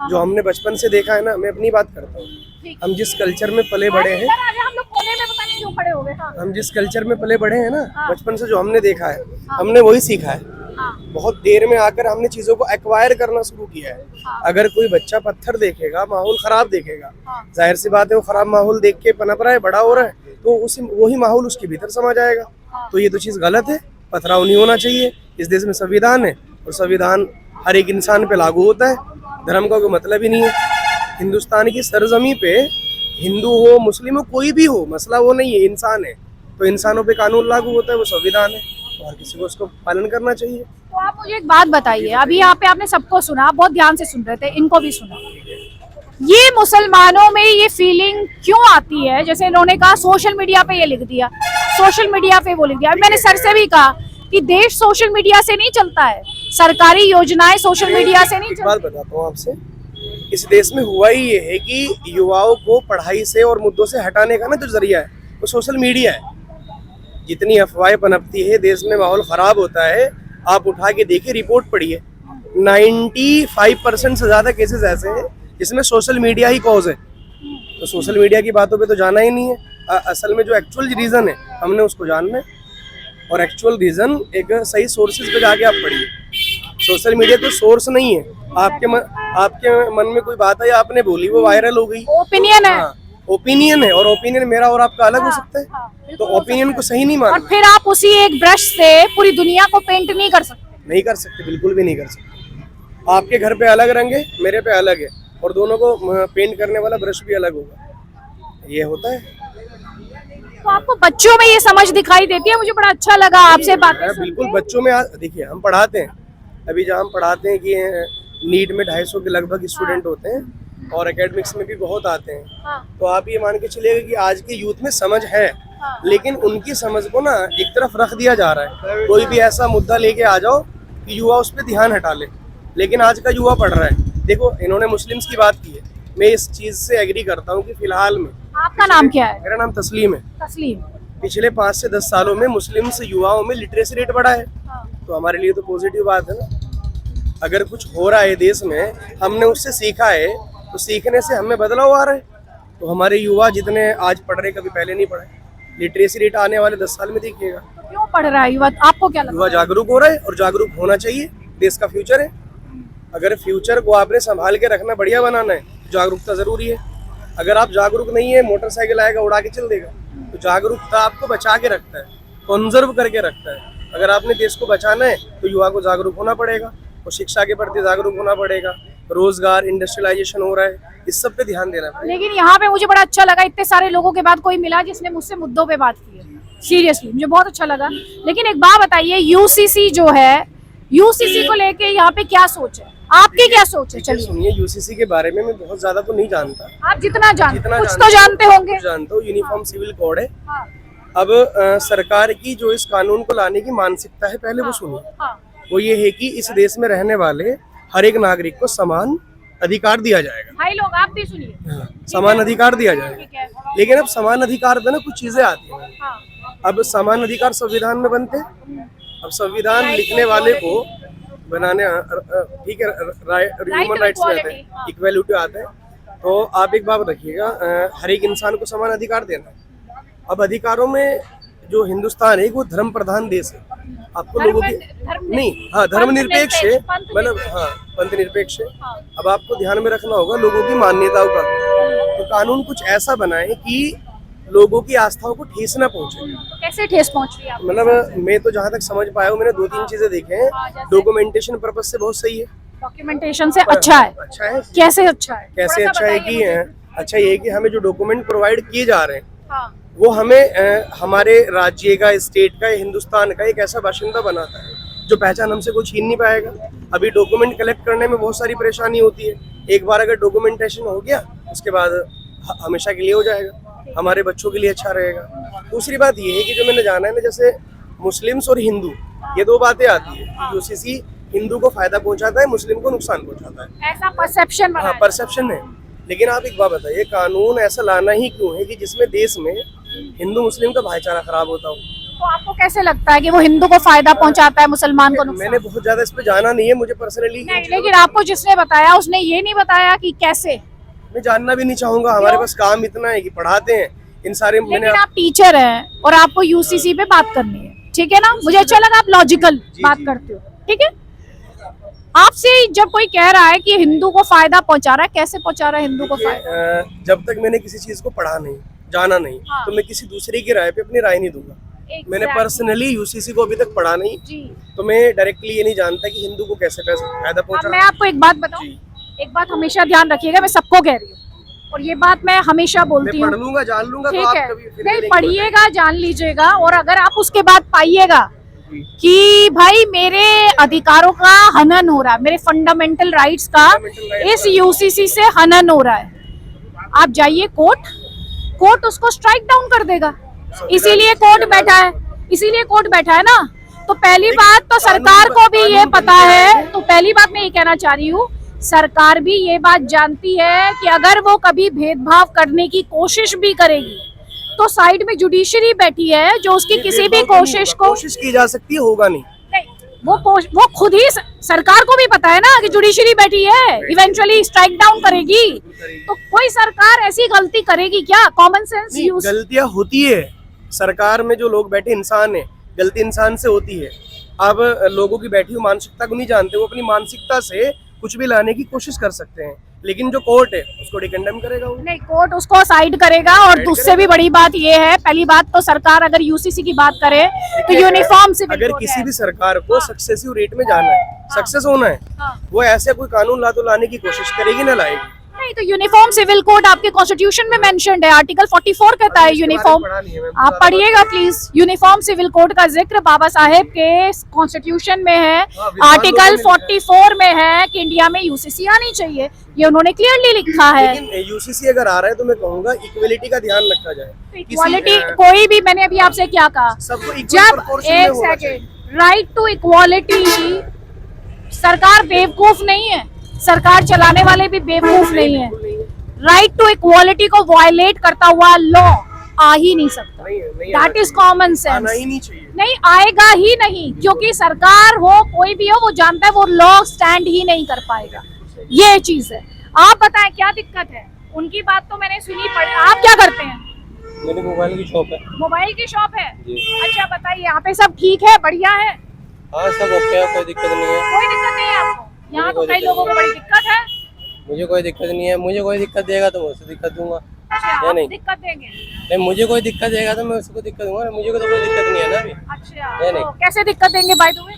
जो हमने बचपन से देखा है ना, मैं अपनी बात करता हूँ, ठीक। हम जिस कल्चर में पले बड़े हैं, इधर आ जाए, हम लोग कोने में पता नहीं क्यों खड़े हो गए। हाँ। हम जिस कल्चर में पले बड़े हैं ना, हाँ। बचपन से जो हमने देखा है, हमने वही सीखा है। हाँ। बहुत देर में आकर हमने चीजों को एक्वायर करना शुरू किया है। हाँ। अगर कोई बच्चा पत्थर देखेगा, माहौल खराब देखेगा, हाँ। जाहिर सी बात है वो खराब माहौल देख के पनप रहा है, बड़ा हो रहा है, तो उसी वही माहौल उसके भीतर समा जाएगा। हाँ। तो ये तो चीज़ गलत है, पथराव नहीं होना चाहिए। इस देश में संविधान है और संविधान हर एक इंसान पे लागू होता है, धर्म का कोई मतलब ही नहीं है। हिंदुस्तान की सरजमी पे हिंदू हो, मुस्लिम हो, कोई भी हो, मसला वो नहीं है, इंसान है, तो इंसानों पे कानून लागू होता है, वो संविधान है और किसी को उसको पालन करना चाहिए। तो आप मुझे एक बात बताइए, अभी यहाँ पे आपने सबको सुना, आप बहुत ध्यान से सुन रहे थे, इनको भी सुना, ये मुसलमानों में ये फीलिंग क्यों आती है? जैसे इन्होंने कहा सोशल मीडिया पे ये लिख दिया, सोशल मीडिया पे वो लिख दिया। मैंने सर से भी कहा कि देश सोशल मीडिया से नहीं चलता है, सरकारी योजनाएं सोशल मीडिया से नहीं एक बात चलती। बताता हूँ आपसे, इस देश में हुआ ही ये है कि युवाओं को पढ़ाई से और मुद्दों से हटाने का ना जो जरिया है वो सोशल मीडिया है। जितनी अफवाहें पनपती है, देश में माहौल खराब होता है, आप उठा के देखिए, रिपोर्ट पढ़िए, 95% से ज्यादा केसेस ऐसे हैं जिसमें सोशल मीडिया ही कॉज है। तो सोशल मीडिया की बातों पे तो जाना ही नहीं है। असल में जो एक्चुअल रीजन है हमने उसको जानना है, और एक्चुअल रीजन एक सही सोर्सेज पे जाके आप पढ़िए। सोशल मीडिया तो सोर्स नहीं है। आपके मन में कोई बात है, आपने बोली, वो वायरल हो गई, ओपिनियन है। हाँ, ओपिनियन है, और ओपिनियन मेरा और आपका अलग हो सकता है। हाँ, तो बिल्कुल हो ओपिनियन सकता को सही नहीं है। और मानना, फिर आप उसी एक ब्रश से पूरी दुनिया को पेंट नहीं कर सकते। नहीं कर सकते, बिल्कुल भी नहीं कर सकते। आपके घर पे अलग रंग है, मेरे पे अलग है, और दोनों को पेंट करने वाला ब्रश भी अलग होगा। ये होता है। तो आपको बच्चों में ये समझ दिखाई देती है, मुझे बड़ा अच्छा लगा आपसे बातें सुन बिल्कुल के। बच्चों में देखिए हम पढ़ाते हैं, अभी जहाँ हम पढ़ाते हैं कि नीट में 250 के लगभग स्टूडेंट होते हैं और एकेडमिक्स में भी बहुत आते हैं। हाँ, तो आप ये मान के चलिएगा कि आज के यूथ में समझ है, हाँ। लेकिन उनकी समझ को ना एक तरफ रख दिया जा रहा है। कोई भी ऐसा मुद्दा लेके आ जाओ कि युवा उस पर ध्यान हटा ले, लेकिन आज का युवा पढ़ रहा है। देखो इन्होंने मुस्लिम्स की बात की है, मैं इस चीज से एग्री करता हूँ कि फिलहाल में आपका नाम क्या है? मेरा नाम तस्लीम है। तस्लीम। पिछले 5 से 10 सालों में मुस्लिम्स युवाओं में लिटरेसी रेट बढ़ा है, हाँ, तो हमारे लिए तो पॉजिटिव बात है ना। अगर कुछ हो रहा है देश में, हमने उससे सीखा है, तो सीखने से हमें बदलाव आ रहा है। तो हमारे युवा जितने आज पढ़ रहे कभी पहले नहीं पढ़े, लिटरेसी रेट आने वाले 10 साल में देखिएगा। तो क्यों पढ़ रहा है युवा, आपको क्या लगता युवा है? जागरूक हो रहा है और जागरूक होना चाहिए, देश का फ्यूचर है। अगर फ्यूचर को आपने संभाल के रखना, बढ़िया बनाना है, तो जागरूकता जरूरी है। अगर आप जागरूक नहीं है, मोटरसाइकिल आएगा उड़ा के चल देगा। तो जागरूकता आपको बचा के रखता है, कंजर्व करके रखता है। अगर आपने देश को बचाना है तो युवा को जागरूक होना पड़ेगा और शिक्षा के प्रति जागरूक होना पड़ेगा। रोजगार, इंडस्ट्रियलाइजेशन हो रहा है, इस सब पे ध्यान देना पड़ेगा। लेकिन यहाँ पे मुझे बड़ा अच्छा लगा, इतने सारे लोगों के बाद कोई मिला जिसने मुझसे मुद्दों पे बात की है। सीरियसली मुझे बहुत अच्छा लगा। लेकिन एक बात बताइए, यूसीसी जो है, यूसीसी को लेके यहाँ पे क्या सोच है, आपकी क्या सोच है? चलिए सुनिए, यूसीसी के बारे में मैं बहुत ज्यादा तो नहीं जानता, आप जितना जानते जितना कुछ तो जानते होंगे। जानता हूँ। यूनिफॉर्म सिविल कोड है। हाँ, अब सरकार की जो इस कानून को लाने की मानसिकता है, पहले वो सुनिए। हाँ, वो ये है कि इस देश में रहने वाले हर एक नागरिक को समान अधिकार दिया जाएगा। भाई लोग आप भी सुनिए। समान अधिकार दिया जाएगा। ठीक है। लेकिन अब समान अधिकार पे ना कुछ चीजें आती हैं। हाँ, अब समान अधिकार संविधान में बनते हैं। अब संविधान लिखने वाले को बनाने, ठीक है, ह्यूमन राइट्स में आता है, हाँ। इक्वालिटी आता है। तो आप एक बात रखिएगा, हर एक इंसान को समान अधिकार देना है। अब अधिकारों में जो हिंदुस्तान है वो धर्म प्रधान देश है। आपको लोगों की नहीं, हाँ, धर्मनिरपेक्ष है, मतलब हाँ, पंथ निरपेक्ष है। हाँ। अब आपको ध्यान में रखना होगा लोगों की मान्यताओं का। तो कानून कुछ ऐसा बनाए कि लोगों की आस्थाओं को ठेस ना पहुंचे। तो कैसे ठेस पहुंच रही है आपको? मतलब मैं तो जहाँ तक समझ पाया हूँ, मैंने 2-3 चीजें देखे हैं। डॉक्यूमेंटेशन पर्पज से बहुत सही है, डॉक्यूमेंटेशन से अच्छा है। अच्छा है। कैसे अच्छा है? कैसे थोड़ा सा अच्छा है बताइए कि मुझे। अच्छा ये है कि हमें जो डॉक्यूमेंट प्रोवाइड किए जा रहे हैं, हाँ, वो हमें हमारे राज्य का, स्टेट का, हिंदुस्तान का एक ऐसा बाशिंदा बनाता है जो पहचान हमसे कोई छीन नहीं पाएगा। अभी डॉक्यूमेंट कलेक्ट करने में बहुत सारी परेशानी होती है। एक बार अगर डॉक्यूमेंटेशन हो गया, उसके बाद हमेशा के लिए हो जाएगा, हमारे बच्चों के लिए अच्छा रहेगा। दूसरी बात ये है कि जो मैंने जाना है ना, जैसे मुस्लिम्स और हिंदू, ये 2 बातें आती है। यूसीसी हिंदू को फायदा पहुंचाता है, मुस्लिम को नुकसान पहुंचाता है। ऐसा परसेप्शन बना हाँ, है। परसेप्शन है। लेकिन आप एक बात बताइए, कानून ऐसा लाना ही क्यों है कि जिसमें देश में हिंदू मुस्लिम का भाईचारा खराब होता हो? तो आपको कैसे लगता है कि वो हिंदू को फायदा पहुंचाता है, मुसलमान को नुकसान? मैंने बहुत ज्यादा इस पे जाना नहीं है, मुझे पर्सनली नहीं, लेकिन आपको जिसने बताया उसने ये नहीं बताया कि कैसे। मैं जानना भी नहीं चाहूंगा। हमारे पास काम इतना है कि पढ़ाते हैं इन सारे। मैंने लेकिन आप टीचर हैं और आपको यूसीसी पे बात करनी है, ठीक है ना? मुझे अच्छा लगा आप लॉजिकल बात करते हो, ठीक है। आपसे जब कोई कह रहा है कि हिंदू को फायदा पहुंचा रहा है, कैसे पहुंचा रहा है हिंदू को फायदा? जब तक मैंने किसी चीज को पढ़ा नहीं, जाना नहीं, हाँ। तो मैं किसी दूसरे की राय पे अपनी राय नहीं दूंगा। मैंने Exactly. पर्सनली यूसीसी को अभी तक पढ़ा नहीं, जी। तो मैं डायरेक्टली ये नहीं जानता कि हिंदू को कैसे फायदा अब पहुंचा। मैं आपको एक बात बताऊं, एक बात हमेशा ध्यान रखिएगा, मैं सबको कह रही हूँ और ये बात मैं हमेशा बोलती मैं हूँ, पढ़ लूंगा, जान लूंगा, तो ठीक आप है? कभी फिर नहीं, नहीं पढ़िएगा, जान लीजिएगा, और अगर आप उसके बाद पाइएगा कि भाई मेरे अधिकारों का हनन हो रहा है, मेरे फंडामेंटल राइट्स का इस यूसीसी से हनन हो रहा है, आप जाइए कोर्ट, कोर्ट उसको स्ट्राइक डाउन कर देगा। इसीलिए कोर्ट बैठा है, इसीलिए कोर्ट बैठा है ना। तो पहली बात तो सरकार को भी ये पता है, तो पहली बात मैं ये कहना चाह रही हूँ, सरकार भी ये बात जानती है कि अगर वो कभी भेदभाव करने की कोशिश भी करेगी तो साइड में जुडिशरी बैठी है जो उसकी किसी भी कोशिश को कोशिश की जा सकती है, होगा नहीं। नहीं, वो खुद ही सरकार को भी पता है ना कि जुडिशरी बैठी है, इवेंचुअली स्ट्राइक डाउन करेगी। तो कोई सरकार ऐसी गलती करेगी क्या? Common sense use. गलतियां होती है, सरकार में जो लोग बैठे इंसान है, गलती इंसान से होती है। अब लोगों की बैठी हुई मानसिकता को नहीं जानते, वो अपनी मानसिकता से कुछ भी लाने की कोशिश कर सकते हैं, लेकिन जो कोर्ट है उसको डिकंडेम करेगा वो। नहीं, कोर्ट उसको साइड करेगा। और उससे भी बड़ी बात ये है, पहली बात तो सरकार अगर यूसीसी की बात करे तो यूनिफॉर्म सिविल अगर कोड किसी है। भी सरकार को सक्सेसिव रेट में जाना है, सक्सेस होना है, हाँ। वो ऐसे कोई कानून ला तो लाने की कोशिश करेगी ना लाएगी। नहीं तो यूनिफॉर्म सिविल कोड आपके कॉन्स्टिट्यूशन में मेंशन्ड है, आर्टिकल 44 कहता है यूनिफॉर्म। आप पढ़िएगा प्लीज, यूनिफॉर्म सिविल कोड का जिक्र बाबा साहेब के कॉन्स्टिट्यूशन में है, आर्टिकल 44 में है कि इंडिया में यूसीसी आनी चाहिए, ये उन्होंने क्लियरली लिखा है। लेकिन यूसीसी अगर आ रहा है तो मैं कहूंगा इक्वलिटी का ध्यान रखा जाए। इक्वालिटी कोई भी, मैंने अभी आपसे क्या कहा, सबको equal जब proportion में एक होना सेकेंड, राइट टू इक्वालिटी, सरकार बेवकूफ नहीं है, सरकार चलाने वाले भी बेवकूफ नहीं है। राइट टू इक्वालिटी को वायलेट करता हुआ लॉ आ ही नहीं सकता, दैट इज कॉमन आना सेंस। ही नहीं चाहिए। नहीं आएगा ही नहीं, क्योंकि सरकार हो कोई भी हो वो जानता है वो लॉ स्टैंड ही नहीं कर पाएगा, ये चीज है। आप बताएं क्या दिक्कत है? उनकी बात तो मैंने सुनी, पड़ी। आप क्या करते हैं? मेरी मोबाइल की शॉप है। मोबाइल की शॉप है? जी। अच्छा बताइए, यहाँ पे सब ठीक है, बढ़िया है? हाँ सब ओके है, कोई दिक्कत नहीं है। कोई दिक्कत नहीं है आपको? यहाँ तो कोई कई दिक्कत लोगों को नहीं बड़ी दिक्कत है। मुझे कोई दिक्कत नहीं है, मुझे कोई दिक्कत देगा तो मैं उससे दिक्कत दूंगा। अच्छा, या आप नहीं? दिक्कत देंगे? नहीं, मुझे कोई दिक्कत देगा तो मैं उसको दिक्कत दूंगा, मुझे को तो कोई दिक्कत नहीं है ना अभी। अच्छा, या नहीं? तो कैसे दिक्कत देंगे बाय द वे?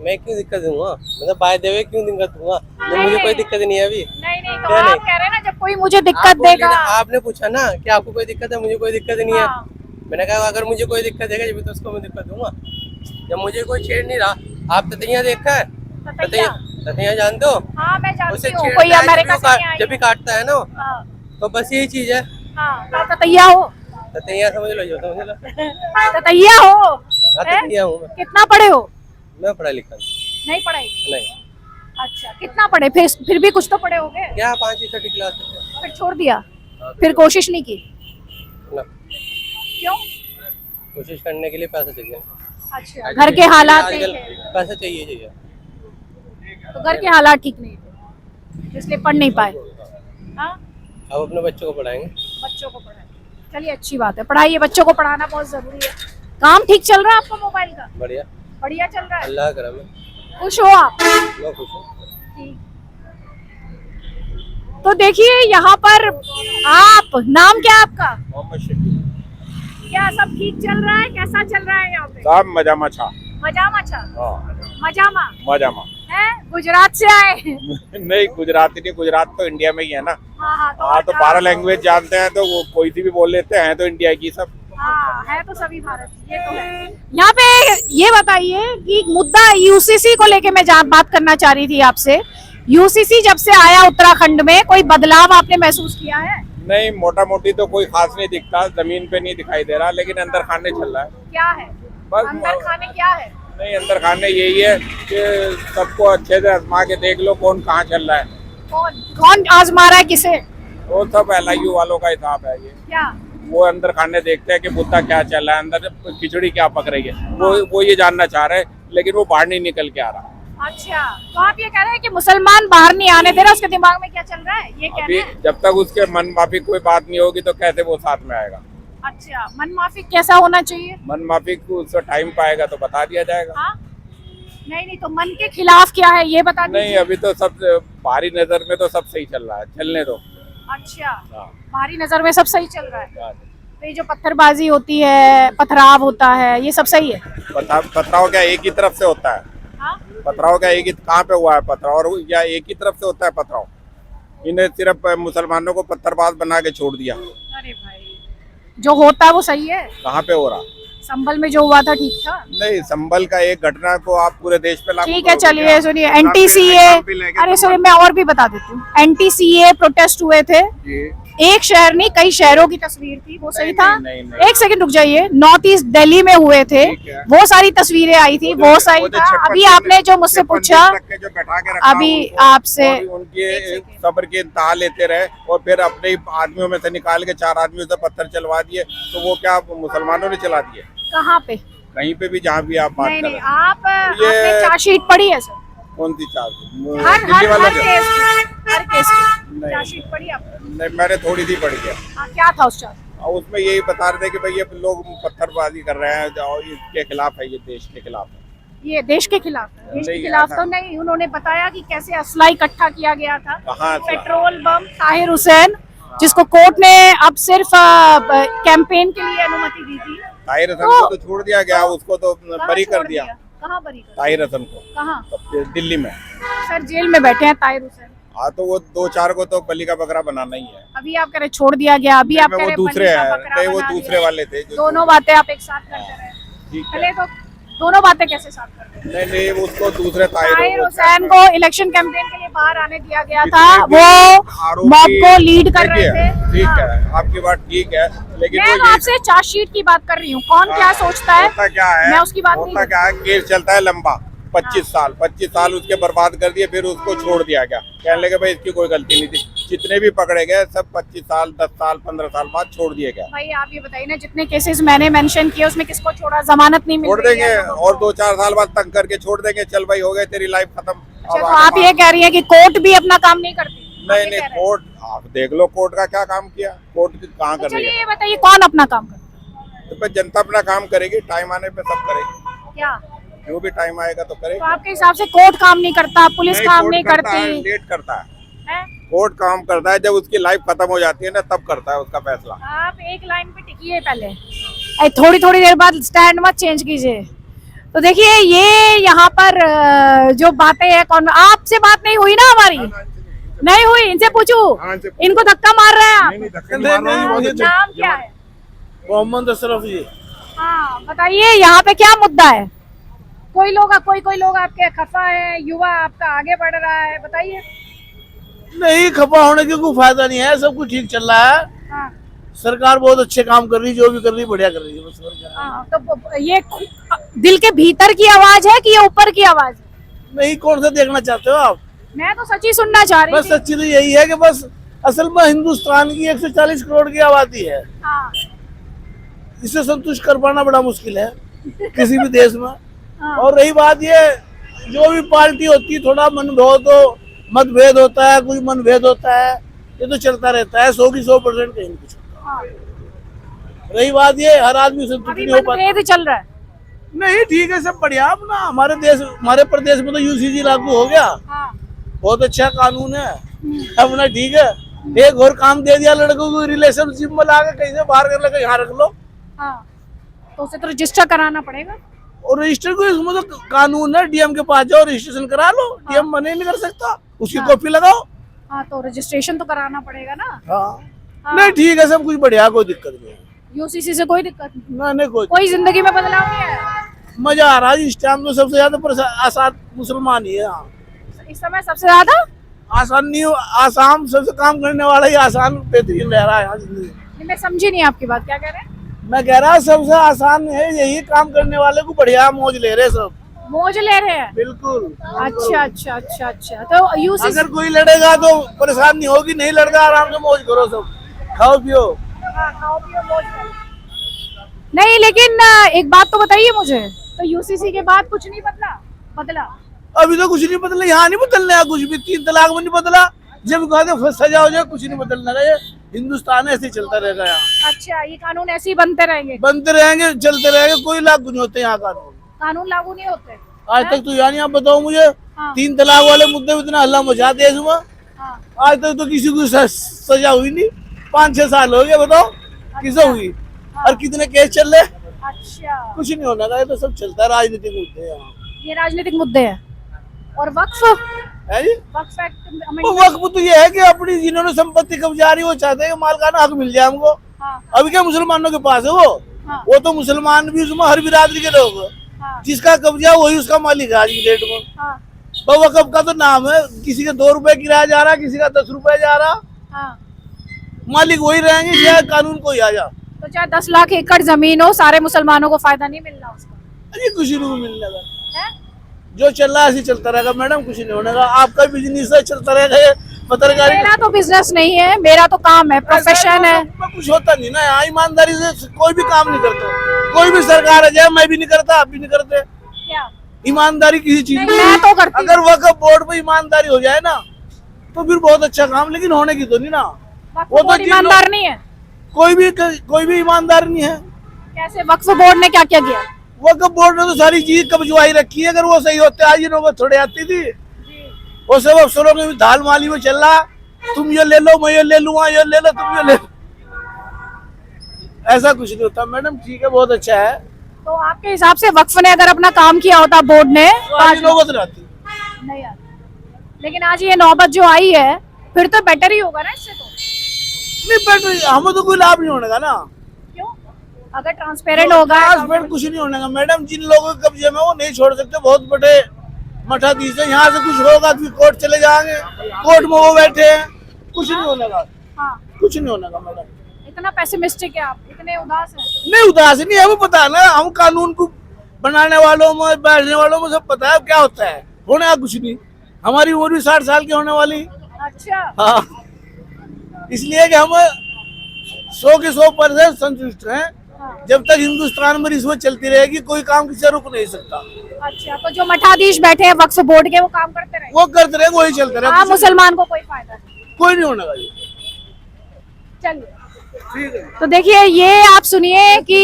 मैं क्यों दिक्कत दूंगा, मतलब बाय द वे क्यों दिक्कत दूंगा, नहीं, मुझे कोई नहीं। दिक्कत नहीं है अभी। नहीं नहीं, तो क्या आप नहीं? कह रहे हैं ना जब कोई मुझे दिक्कत आप बोल रहे देगा। थे, आपने पूछा ना कि आपको कोई दिक्कत है, मुझे कोई दिक्कत नहीं है। हाँ। मैंने कहा अगर मुझे कोई दिक्कत देगा जब तो उसको मैं दिक्कत दूंगा। जब मुझे कोई छेड़ नहीं रहा, आप ततैया देखा है? ततैया? ततैया जानते हो? हाँ मैं उसे जानती हूँ, छेड़ता कोई है, अमेरिका से नहीं आई जब भी काटता है ना, हाँ, तो बस यही चीज है। हाँ, तो ततैया हो, ततैया समझ लो, जो समझ लो। ततैया हो। हाँ, हैं? ततैया हूँ मैं। कितना पढ़े हो? मैं पढ़ा लिखा नहीं। नहीं पढ़ाई? नहीं। अच्छा, कितना पढ़े? फिर भी कुछ तो पढ़े होगे। क्या 5वीं 6वीं क्लास तक? फिर छोड़ दिया? फिर कोशिश नहीं की? ना, क्यों? कोशिश करने के लिए पैसा चाहिए। अच्छा, घर के हालात नहीं आजकल थे, पैसा चाहिए। तो घर के हालात ठीक नहीं थे इसलिए पढ़ नहीं पाए। हाँ, अब अपने बच्चों को पढ़ाएंगे। बच्चों को पढ़ाए, चलिए अच्छी बात है, पढ़ाइए, बच्चों को पढ़ाना बहुत जरूरी है। काम ठीक चल रहा है आपका मोबाइल का? बढ़िया, बढ़िया चल रहा है, अल्लाह का करम है, खुश हो आप? मैं खुश हूँ। ठीक। तो देखिए यहाँ पर, आप, नाम क्या है आपका? मोहम्मद शकील क्या सब ठीक चल रहा है? कैसा चल रहा है यहाँ पे? साहब मजामा छा। मजामा छा? हाँ मजामा मजामा है? गुजरात से आए? नहीं गुजराती नहीं, गुजरात तो इंडिया में ही है ना। हाँ हाँ, हाँ तो 12 लैंग्वेज जानते हैं तो वो कोई सी भी बोल लेते हैं, तो इंडिया की सब। हाँ है तो सभी भारत, ये तो है। यहाँ पे ये बताइए कि मुद्दा यूसीसी को लेके मैं बात करना चाह रही थी आपसे। यूसीसी जब से आया उत्तराखंड में, कोई बदलाव आपने महसूस किया है? नहीं, मोटा मोटी तो कोई खास नहीं दिखता, जमीन पे नहीं दिखाई दे रहा, लेकिन अंदर खाने चल रहा है। क्या है बस अंदर खाने, क्या है? नहीं, अंदर खाने यही है कि सबको अच्छे से आजमा के देख लो कौन कहाँ चल रहा है। कौन कौन आजमा रहा है किसे? वो सब LIU वालों का हिसाब है ये। क्या? वो अंदर खाने देखते हैं कि मुद्दा क्या चल रहा है, अंदर खिचड़ी क्या पक रही है, वो ये जानना चाह रहे हैं, लेकिन वो बाहर नहीं निकल के आ रहा। अच्छा, तो आप ये कह रहे हैं कि मुसलमान बाहर नहीं आने दे रहा, उसके दिमाग में क्या चल रहा है, ये कह अभी रहे हैं? जब तक उसके मन माफिक कोई बात नहीं होगी तो कैसे वो साथ में आएगा। अच्छा, मन माफिक कैसा होना चाहिए? मन माफिक को उसका टाइम पाएगा तो बता दिया जाएगा। हाँ? नहीं तो मन के खिलाफ क्या है ये बता नहीं, दीजिए। अभी तो सब बाहरी नजर में तो सब सही चल रहा है, चलने दो। अच्छा, हाँ। बाहरी नजर में सब सही चल रहा है, हाँ। तो ये जो पत्थरबाजी होती है, पथराव होता है, ये सब सही है? पथराव क्या एक ही तरफ से होता है? हाँ? पथराव क्या एक ही कहाँ पे हुआ है पथराव, या एक ही तरफ से होता है पथराव? इन्हें सिर्फ मुसलमानों को पत्थरबाज बना के छोड़ दिया। अरे भाई, जो होता है वो सही है? कहाँ पे हो रहा? संभल में जो हुआ था ठीक था? नहीं, संभल का एक घटना को आप पूरे देश पे लागू ठीक है, करोगे चलिए क्या? सुनिए, एग्जाम NTCA, भी लेके अरे संभल- सुनिए मैं और भी बता देती हूँ। NTCA प्रोटेस्ट हुए थे, जी। एक शहर नहीं कई शहरों की तस्वीर थी, वो सही था? नहीं। एक सेकंड रुक जाइए, नॉर्थ ईस्ट दिल्ली में हुए थे, ठीक है। वो सारी तस्वीरें आई थी, वो सही वो जो था। 56 अभी आपने जो मुझसे 56 पूछा, दिन तक के जो बैठा के रखा अभी उनको, आपसे और उनके सब्र के इंतहा लेते रहे और फिर अपने ही आदमियों में से निकाल के 4 आदमियों से पत्थर चलवा दिए, तो वो क्या मुसलमानों ने चला दिए? कहाँ पे? कहीं पे भी जहाँ भी आप बात नहीं कर नहीं, रहे हैं। आप ये- आपने चार्जशीट पढ़ी है सर? कौन सी चार्ज? हर दिल्ली वालों हर के? केस की, हर केस की नहीं। चार्जशीट पढ़ी आपने? नहीं, मैंने थोड़ी सी पढ़ी है। हाँ, क्या था उस चार्ज? और उसमें यही बता रहे थे कि भाई ये लोग पत्थरबाजी कर रहे हैं और इसके खिलाफ है, ये देश के खिलाफ है। ये देश के खिलाफ है? देश के नहीं, खिलाफ ऐसा- तो नहीं, उन्होंने बताया कि कैसे असला इकट्ठा किया गया था, कहाँ असला? Petrol bomb. ताहिर हुसैन, जिसको कोर्ट ने अब सिर्फ कैंपेन के लिए अनुमति दी थी, ताहिर हसन को तो छोड़ दिया गया, उसको तो कहाँ बरी छोड़ कर दिया। कहाँ बरी कर? ताहिर हसन को कहाँ? दिल्ली में। सर जेल में बैठे हैं ताहिर हुसैन। हाँ तो वो 2-4 को तो बलि का बकरा बनाना ही है। अभी आप कह रहे छोड़ दिया गया, अभी आप कह वो रहे दूसरे बलि का हैं, बकरा नहीं वो बना दूसरे दिया। वाले थे जो दोनों बातें आप एक साथ करते रहे। ठीक है। पहले तो दोनों बातें कैसे साथ करते रहे? नहीं उसको दूसरे ताहिर हुसैन को इलेक्शन कैंपेन के लिए बाहर आने दिया गया था, जितने वो भी मॉब को लीड कर रहे देखिए, थे। ठीक हाँ। है, आपकी बात ठीक है, लेकिन मैं वो ये आपसे चार्जशीट की बात कर रही हूँ, कौन क्या सोचता है होता क्या है, मैं उसकी बात नहीं होता क्या है, केस चलता है लंबा 25 साल उसके बर्बाद कर दिए, फिर उसको छोड़ दिया गया, कहने लगे भाई इसकी कोई गलती नहीं थी। जितने भी पकड़े गए सब 25 साल 10 साल 15 साल बाद छोड़ दिए गए। भाई आप ये बताइए ना, जितने केसेस मैंने मेंशन किए उसमें किसको छोड़ा? जमानत नहीं मिल छोड़ रही देंगे है लोगों और को। 2-4 साल बाद तंग करके छोड़ देंगे, चल भाई हो गए तेरी लाइफ खत्म। अच्छा, तो आप ये कह रही हैं कि कोर्ट भी अपना काम नहीं करती? आप ये नहीं कह रहे हैं? कोर्ट आप देख लो, कोर्ट का क्या काम किया, कोर्ट कहाँ तो कर रही चलिए है। ये बताइए कौन अपना काम करता तो फिर जनता अपना काम करेगी, टाइम आने पे सब करेगी, है? क्या जो भी टाइम आएगा तो करेगी। तो आपके हिसाब से कोर्ट काम नहीं करता, पुलिस काम कोर्ट नहीं करता है, करती लेट करता है, है? कोर्ट काम करता है जब उसकी लाइफ खत्म हो जाती है ना, तब करता है उसका फैसला। आप एक लाइन पे टिकिए पहले, थोड़ी थोड़ी देर बाद स्टैंड मत चेंज कीजिए। तो देखिए ये यहाँ पर जो बातें हैं, कौन आपसे बात नहीं हुई ना हमारी? नहीं हुई, इनसे पूछू, हाँ, इनसे इनको धक्का मार रहे हैं आप? नहीं, धक्का नहीं मार रहा हूँ, नहीं, मुझे नाम क्या है? मोहम्मद अशरफ जी। हाँ बताइए यहाँ पे क्या मुद्दा है? कोई लोग आपके खफा है, युवा आपका आगे बढ़ रहा है, बताइए। नहीं, खपा होने की कोई फायदा नहीं है, सब कुछ ठीक चल रहा है, हाँ सरकार बहुत अच्छे काम कर रही है, जो भी कर रही है बढ़िया कर रही है, बस और क्या है। हाँ, तो ये दिल के भीतर की आवाज है कि ये ऊपर की आवाज है? नहीं, कौन सा देखना चाहते हो आप? मैं तो सच ही सुनना चाह रही बस थी। सच्ची तो यही है कि बस असल में हिंदुस्तान की 140 करोड़ की आबादी है, हाँ इसे संतुष्ट कर पाना बड़ा मुश्किल है किसी भी देश में। हाँ। और रही बात ये, जो भी पार्टी होती है थोड़ा मतभेद होता है, कोई मनभेद होता है, ये तो चलता रहता है, 100 की 100% कहीं कुछ। हाँ। रही बात ये, हर आदमी संतुष्ट अभी नहीं हो पाता। मतभेद चल रहा है। नहीं ठीक है, सब बढ़िया। अपना हमारे प्रदेश में तो यूसीसी लागू हो गया, हाँ। बहुत अच्छा कानून है अपना, ठीक है। एक और काम दे दिया, लड़कों को रिलेशनशिप में ला के कहीं से बाहर कर लगा, यहाँ रख लो, हाँ तो उसे तो रजिस्टर कराना पड़ेगा। और रजिस्टर को, इसमें तो कानून है, डीएम के पास जाओ रजिस्ट्रेशन करा लो, डीएम मना नहीं कर सकता, उसकी कॉपी लगाओ। हाँ तो रजिस्ट्रेशन तो कराना पड़ेगा ना। हाँ नहीं ठीक है, सब कुछ बढ़िया, कोई दिक्कत नहीं है। यूसीसी से कोई दिक्कत नहीं, नहीं कोई जिंदगी में बदलाव नहीं आया। मजा आ रहा है इस टाइम, तो सबसे ज्यादा आसान मुसलमान ही है यहाँ। इस समय सबसे ज्यादा आसान नहीं, आसाम सबसे काम करने वाला ही आसान बेहतरीन रह रहा है यहाँ जिंदगी। मैं समझी नहीं आपकी बात, क्या कह रहे हैं? मैं कह रहा सबसे आसान है यही, काम करने वाले को बढ़िया मौज ले रहे सब, मौज ले रहे हैं। बिल्कुल। अच्छा तो यूसीसी अगर कोई लड़ेगा तो परेशानी होगी, नहीं लड़ता आराम से मौज करो, सब खाओ पियो। खाओ पियो मौज करो। नहीं लेकिन एक बात तो बताइए मुझे, तो यूसीसी के बाद कुछ नहीं बदला? अभी तो कुछ नहीं बदला, यहाँ नहीं बदलने कुछ भी, 3 तलाक में नहीं बदला, जब कहते सजा हो जाए कुछ नहीं बदलना है, हिंदुस्तान ऐसे ही चलता रहेगा यहाँ। अच्छा, ये कानून ऐसे ही बनते रहेंगे, चलते रहेंगे, कोई लागू नहीं होते यहाँ कानून लागू नहीं होते आज तक। तो यानी आप बताओ मुझे, हाँ। 3 तलाक वाले मुद्दे में इतना हल्ला मचाते हैं इसमें, हाँ। आज तक तो किसी को सजा हुई नहीं, 5-6 साल हो गए, बताओ किसे हुई, और कितने केस चल रहे। अच्छा, कुछ नहीं होना का, ये तो सब चलता है, राजनीतिक मुद्दे यहाँ। ये राजनीतिक मुद्दे हैं। और वक्फ है जी, वक्फ एक्ट वो वक्त तो ये है कि अपनी जिन्होंने संपत्ति कब्जा रही, वो चाहते हैं कि मालकाना हक मिल जाए हमको। हाँ। अभी क्या मुसलमानों के पास है हाँ। वो तो मुसलमान भी, उसमें हर बिरादरी के लोग, हाँ। जिसका कब्जा वही उसका मालिक है आज की डेट में। हाँ। वक्फ का तो नाम है, किसी का 2 रुपए किराया जा रहा, किसी का 10 रुपए जा रहा, हाँ। मालिक वही रहेंगे, चाहे कानून कोई आ जा। तो चाहे 10 लाख एकड़ जमीन हो, सारे मुसलमानों को फायदा नहीं मिलना उसका, अरे कुछ नहीं मिलने का, है? जो चल रहा है ऐसे चलता रहेगा मैडम, कुछ नहीं होने का। आपका बिजनेस है, चलता रहेगा, ये पत्रकारी। मेरा तो बिजनेस नहीं है, मेरा तो काम है, प्रोफेशन है। कुछ होता नहीं ना यहाँ, ईमानदारी से कोई भी काम नहीं करता, कोई भी सरकार आ जाए, मैं भी नहीं करता, आप भी नहीं करते। क्या ईमानदारी किसी चीज नहीं, मैं तो करती हूँ। अगर वक्फ बोर्ड पे ईमानदारी हो जाए ना, तो फिर बहुत अच्छा काम, लेकिन होने की तो नहीं ना। वक्फ बोर्ड ईमानदार नहीं है। कोई भी ईमानदार नहीं है। कैसे? वक्फ बोर्ड ने क्या क्या किया? वक्फ बोर्ड ने तो सारी चीज कब्जवाई रखी है, अगर वो सही होते आज ये नौबत थोड़े आती थी। वो सब अफसरों के दाल माली में चल रहा, तुम ये ले लो, मैं ये ले लूंगा, ये ले लो, तुम ये ले लो, ऐसा कुछ नहीं होता मैडम। ठीक है, बहुत अच्छा है। तो आपके हिसाब से वक्फ ने अगर अपना काम किया होता, बोर्ड ने, आज नौबत रहती। नहीं यार, लेकिन आज ये नौबत जो आई है फिर तो बेटर ही होगा ना इससे तो। नहीं बट हमें तो कोई लाभ नहीं होने का ना, क्यों? अगर ट्रांसपेरेंट होगा ट्रांसपेरेंट कुछ नहीं होने का मैडम। जिन लोगों के कब्जे में वो नहीं छोड़ सकते, बहुत बड़े मठाधीश है, यहाँ से कुछ होगा तो कोर्ट चले जाएंगे, कोर्ट में वो बैठे हैं, कुछ नहीं होने का, हाँ, कुछ नहीं होने का मैडम। इतना पेसिमिस्टिक है आप, इतने उदास हैं। नहीं उदास नहीं है, वो पता है ना, हम कानून को बनाने वालों में बैठने वालों में सब पता है क्या होता है, होने का कुछ नहीं। हमारी उम्र भी 60 साल की होने वाली, अच्छा, हाँ, इसलिए कि हम 100 के 100% संतुष्ट हैं। जब तक हिंदुस्तान में रिश्वत चलती रहेगी कोई काम किसी रुक नहीं सकता। अच्छा, तो जो मठाधीश बैठे हैं वक्फ बोर्ड के वो काम करते रहे, वो करते रहे, वही चलते रहे, हाँ, मुसलमान को कोई फायदा नहीं। कोई नहीं होने वाली। चलिए, ठीक है। तो देखिए ये आप सुनिए कि